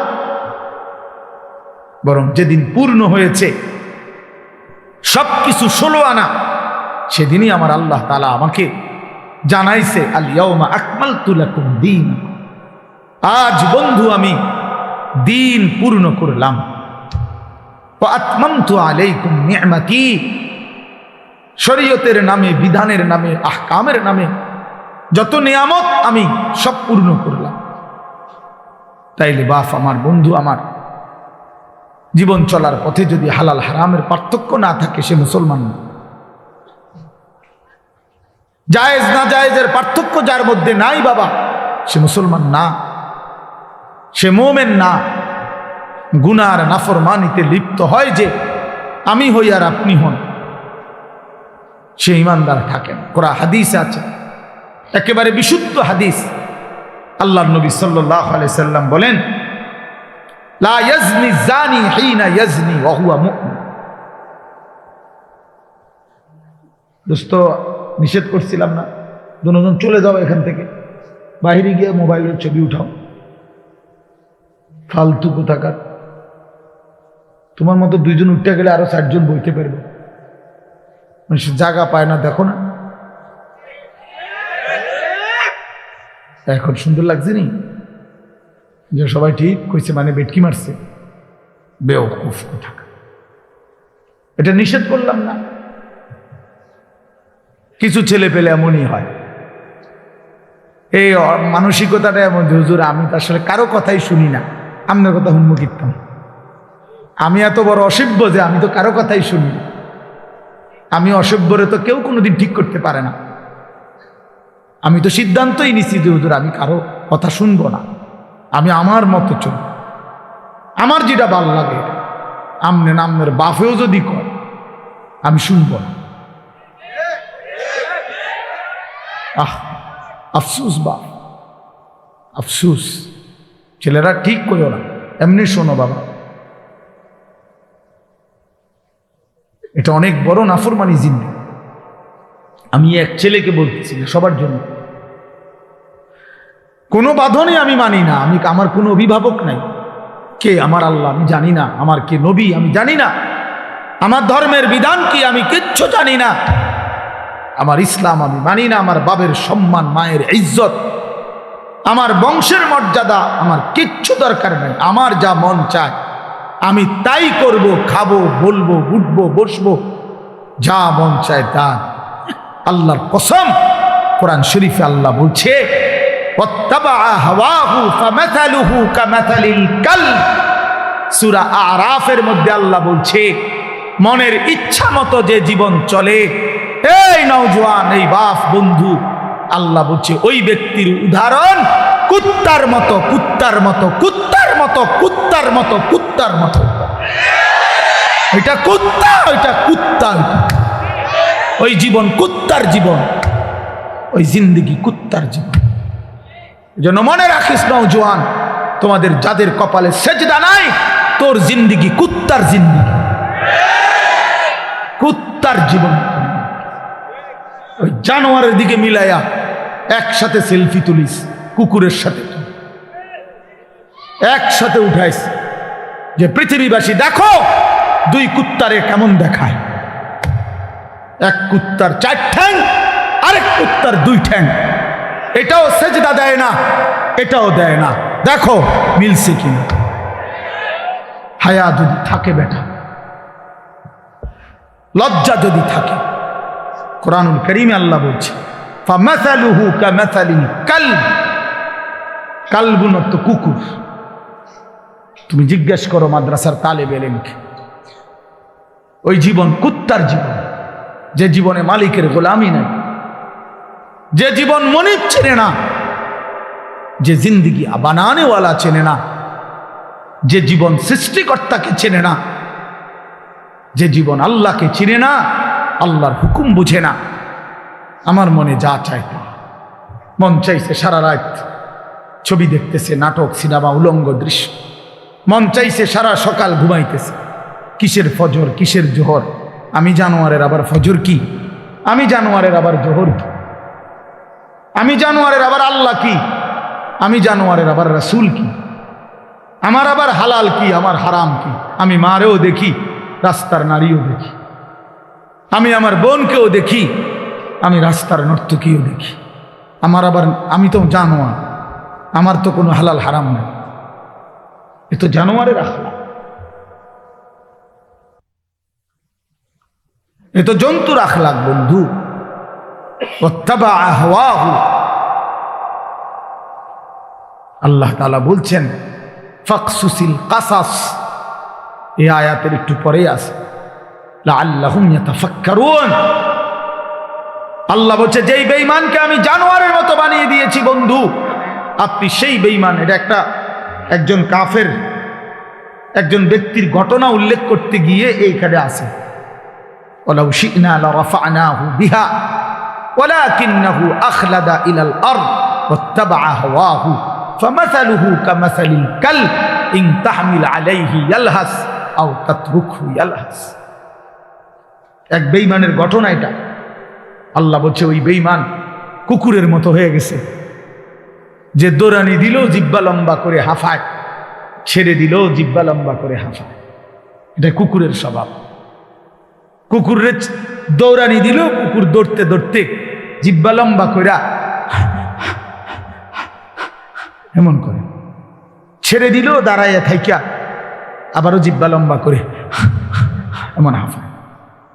বরং যেদিন পূর্ণ হয়েছে সবকিছু 16 আনা, সেদিনই আমার আল্লাহ তাআলা আমাকে জানাইছে, আল ইয়াউমা আকমালতু লাকুম দীনাকুম, আজ বন্ধু আমি দিন পূর্ণ করলাম। ওয়া আতমামতু আলাইকুম নি'মাতি, শরীয়তের নামে, বিধানের নামে, আহকামের নামে যত নিয়ামত আমি সব পূর্ণ করলাম। তাইলে বাপ আমার, বন্ধু আমার, জীবন চলার পথে যদি হালাল হারামের পার্থক্য না থাকে, সে মুসলমান না। জায়েজ না জায়েজের পার্থক্য যার মধ্যে নাই বাবা, সে মুসলমান না, সে মোমেন না। গুনার নাফরমানিতে লিপ্ত হয় যে আমি হই আর আপনি হন, সে ইমানদার থাকেন। কোরআন হাদিস আছে, একেবারে বিশুদ্ধ হাদিস, আল্লাহর নবী সাল্লাল্লাহু আলাইহি সাল্লাম বলেন, লা ইয়াজনি জানি হিনা ইয়াজনি ওয়া হুয়া মুমিন। দোস্ত, নিষেধ করছিলাম না, দুজন চলে যাও এখান থেকে, বাইরে গিয়ে মোবাইলের ছবি উঠাও। ফালতু কোথাকার। তোমার মতো দুইজন উঠতে গেলে আরো 60 জন বইতে পারবে, মানুষের জায়গা পায় না, দেখো না এখন সুন্দর লাগছে নি যে সবাই ঠিক কইছে, মানে বেটকি মারছে, বেওকুফ কোথাকার। এটা নিষেধ করলাম না। কিছু ছেলে পেলে এমনই হয়, এই মানসিকতাটা এমন যে হুজুর আমি তো আসলে কারো কথাই শুনি না, আপনার কথা হুন্মু কীর্তন, আমি এত বড় অসভ্য যে আমি তো কারো কথাই শুনি না। আমি অসভ্যরে তো কেউ কোনোদিন ঠিক করতে পারে না। আমি তো সিদ্ধান্তই নিচ্ছি যে হুজুর আমি কারো কথা শুনবো না, আমি আমার মতো চলব, আমার যেটা ভালো লাগে আমনে নামের বাফেও যদি কর আমি শুনবো না। আফসুস বাপ, আফসুস। ছেলেরা ঠিক করো না, এমনি শোনো বাবা, এটা অনেক বড় নাফরমানি জিন্দেগি। আমি এক ছেলেকে বলতেছি না, সবার জন্য। কোনো বাঁধনে আমি মানি না, আমি আমার কোনো অভিভাবক নাই। কে আমার আল্লাহ আমি জানি না, আমার কে নবী আমি জানি না, আমার ধর্মের বিধান কি আমি কিচ্ছু জানি না, আমার ইসলাম আমি মানি না, আমার বাবের সম্মান, মায়ের ইজ্জত, আমার বংশের মর্যাদা আমার কিচ্ছু দরকার নেই। আমার যা মন চায় আমি তাই করব, খাবো, বলবো, উঠবো, বসবো, যা মন চায় তা। আল্লাহর কসম, কোরআন শরীফে আল্লাহ বলছে সূরা আরাফের মধ্যে আল্লাহ বলছে মনের ইচ্ছা মতো যে জীবন চলে, এই নওজোয়ান, এই বাপ বন্ধু, আল্লাহ বলছে ওই ব্যক্তির উদাহরণ কুত্তার মতো, কুত্তার মতো, কুত্তার মতো, কুত্তার মতো, কুত্তার মতো। এটা কুত্তা, ওইটা কুত্তা, ওই জীবন কুত্তার জীবন, ওই জিন্দেগি কুত্তার জীবন। যেন মনে রাখিস নওজোয়ান, তোমাদের যাদের কপালে সেজদা নাই, তোর জিন্দেগি কুত্তার জিন্দেগি, কুত্তার জীবন। ওই জানোয়ারের দিকে মিলাইয়া একসাথে সেলফি তুলিস, কুকুরের সাথে একসাথে উঠাইস যে পৃথিবীবাসী দেখো দুই কুত্তারে কেমন দেখায়। এক কুত্তার 4 ঠ্যাং, আরেক কুত্তার 2 ঠ্যাং, এটাও সেজদা দেয় না, এটাও দেয় না, দেখো মিলছে কিনা। হায়া যদি থাকে বেটা, লজ্জা যদি থাকে, কোরআনুল কারীমে আল্লাহ বলছে ফামাসালুহু কামাসালিল কালব, কালবুন অর্থ কুকুর। তুমি জিজ্ঞেস করো মাদ্রাসার তালেব ইলমকে, ওই জীবন কুত্তার জীবন, যে জীবনে মালিকের গোলামি নাই, যে জীবন মনিব চেনে না, যে জিন্দেগি বানানেওয়ালা চেনে না, যে জীবন সৃষ্টিকর্তাকে চেনে না, যে জীবন আল্লাহকে চিনে না, আল্লাহর হুকুম বুঝে না। আমার মনে যা চাই তা, মন চাইছে সারা রাত ছবি দেখতেছে, নাটক, সিনেমা, উলঙ্গ দৃশ্য, মন চাইছে সারা সকাল ঘুমাইতেছে। কিসের ফজর, কিসের জোহর? আমি জানোয়ারের আবার ফজর কি? আমি জানোয়ারের আবার জোহর কি? আমি জানোয়ারের আবার আল্লাহ কি? আমি জানোয়ারের আবার রাসূল কি? আমার আবার হালাল কি, আমার হারাম কি? আমি মারেও দেখি, রাস্তার নারীও দেখি, আমি আমার বোনকেও দেখি, আমি রাস্তার নর্তকীও দেখি। আমার আবার, আমি তো জানোয়ার, আমার তো কোনো হালাল হারাম নাই, এ তো জানোয়ারের আখলাক, এ তো জন্তুর আখলাক বন্ধু। ওয়াত্তাবা হাওয়াহু, আল্লাহ তাআলা বলছেন ফাকসুসিল কাসাস, এই আয়াতের একটু পরেই আছে লাআল্লাহুম ইয়াতাফাক্কারুন। আল্লাহ বলছে যেই বেঈমানকে আমি জানোয়ারের মতো বানিয়ে দিয়েছি বন্ধু, আপনি সেই বেঈমান। এটা একজন কাফের একজন ব্যক্তির ঘটনা উল্লেখ করতে গিয়ে এইখানে আছে ওয়ালাউ শি'না লারাফা'নাহু বিহা ওয়ালাকিন্নাহু আখলাদা ইলাল আরদ ওয়াত্তাবা'a হাওয়াহু ফামাসালুহু কামাসালিল কালব ইন তাহমিল আলাইহি ইয়ালহাস আও তাতরুকহু ইয়ালহাস। এক বেঈমানের ঘটনা এটা। আল্লাহ বলছে ওই বেঈমান কুকুরের মতো হয়ে গেছে, যে দৌড়ানি দিলেও জিব্বা লম্বা করে হাঁফায়, ছেড়ে দিলেও জিব্বা লম্বা করে হাঁফায়। এটা কুকুরের স্বভাব। কুকুরের দৌড়ানি দিলেও কুকুর দৌড়তে দৌড়তে জিব্বা লম্বা কইরা এমন করে, ছেড়ে দিলেও দাঁড়াইয়া থাইকা আবারও জিব্বা লম্বা করে এমন হাঁফায়।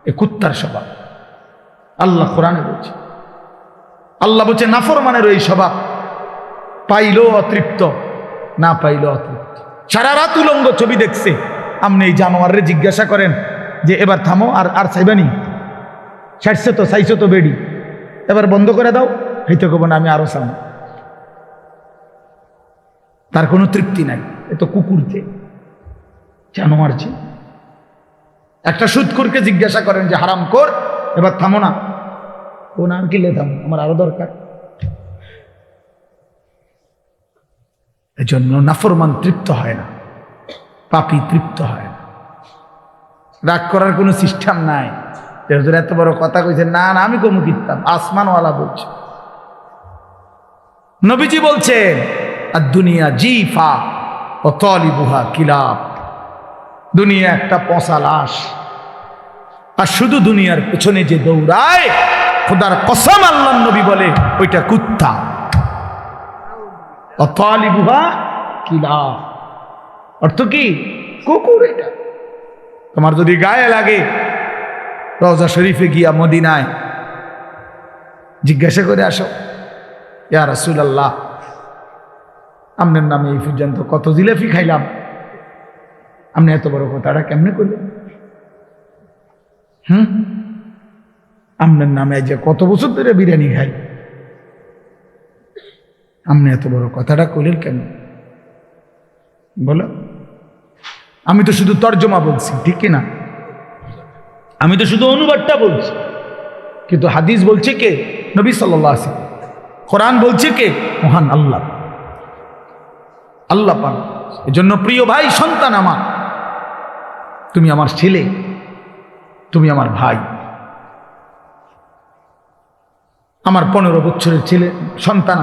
এ কুত্তার স্বভাব। আল্লাহ কোরআনে বলছে, আল্লাহ বলছে নাফরমানের এই স্বভাব, পাইলেও অতৃপ্ত, না পাইলেও অতৃপ্ত। সারা রাত উলঙ্গ ছবি দেখছে। আপনি এই জানোয়ারে জিজ্ঞাসা করেন যে এবার থামো, আর চাইবানি, চাইছো তো বেডি, এবার বন্ধ করে দাও, হইতে কব না আমি আরো চাম। তার কোনো তৃপ্তি নাই। এ তো কুকুরকে, জানোয়ার যে। একটা সুদখোরকে জিজ্ঞাসা করেন যে হারাম কর, এবার থামো না, ও না আমি কিলে থামো, আমার আরো দরকার। এজন্য নাফরমান তৃপ্ত হয় না, পাপী তৃপ্ত হয় না। রাগ করার কোনো সিস্টেম নাই। এত বড় কথা কইছে, না না আমি কমু কিতাম, আসমানওয়ালা বলছে। নবীজি বলছেন আর দুনিয়া জিফা ও তালিবুহা কিলাব, দুনিয়া একটা পচা লাশ, আর শুধু দুনিয়ার পেছনে যে দৌড়ায়, খোদার কসম আল্লাহর নবী বলে ওইটা কুত্তা। ও তালিবুহা কিলাব অর্থ কি? কুকুর। এটা তোমার যদি গায়ে লাগে, রওজা শরীফে গিয়া মদিনায় জিজ্ঞাসা করে আসো, ইয়া রাসূলুল্লাহ আপনার নামে এই পর্যন্ত কত জিলাপি খাইলাম, আপনি এত বড় কথাটা কেমনে করলেন? আপনার নামে যে কত বছর ধরে বিরিয়ানি খাই, আপনি এত বড় কথাটা কইলেন কেন? বলো। আমি তো শুধু তর্জমা বলছি, ঠিক কিনা? আমি তো শুধু অনুবাদটা বলছি, কিন্তু হাদিস বলছে কে? নবী সাল্লাল্লাহু আলাইহি ওয়াসাল্লাম। কোরআন বলছে কে? মহান আল্লাহ, আল্লাহ পাক। এজন্য প্রিয় ভাই, সন্তান আমার, তুমি আমার ছেলে, তুমি আমার ভাই। আমার 15 বছরের ছেলে সন্তান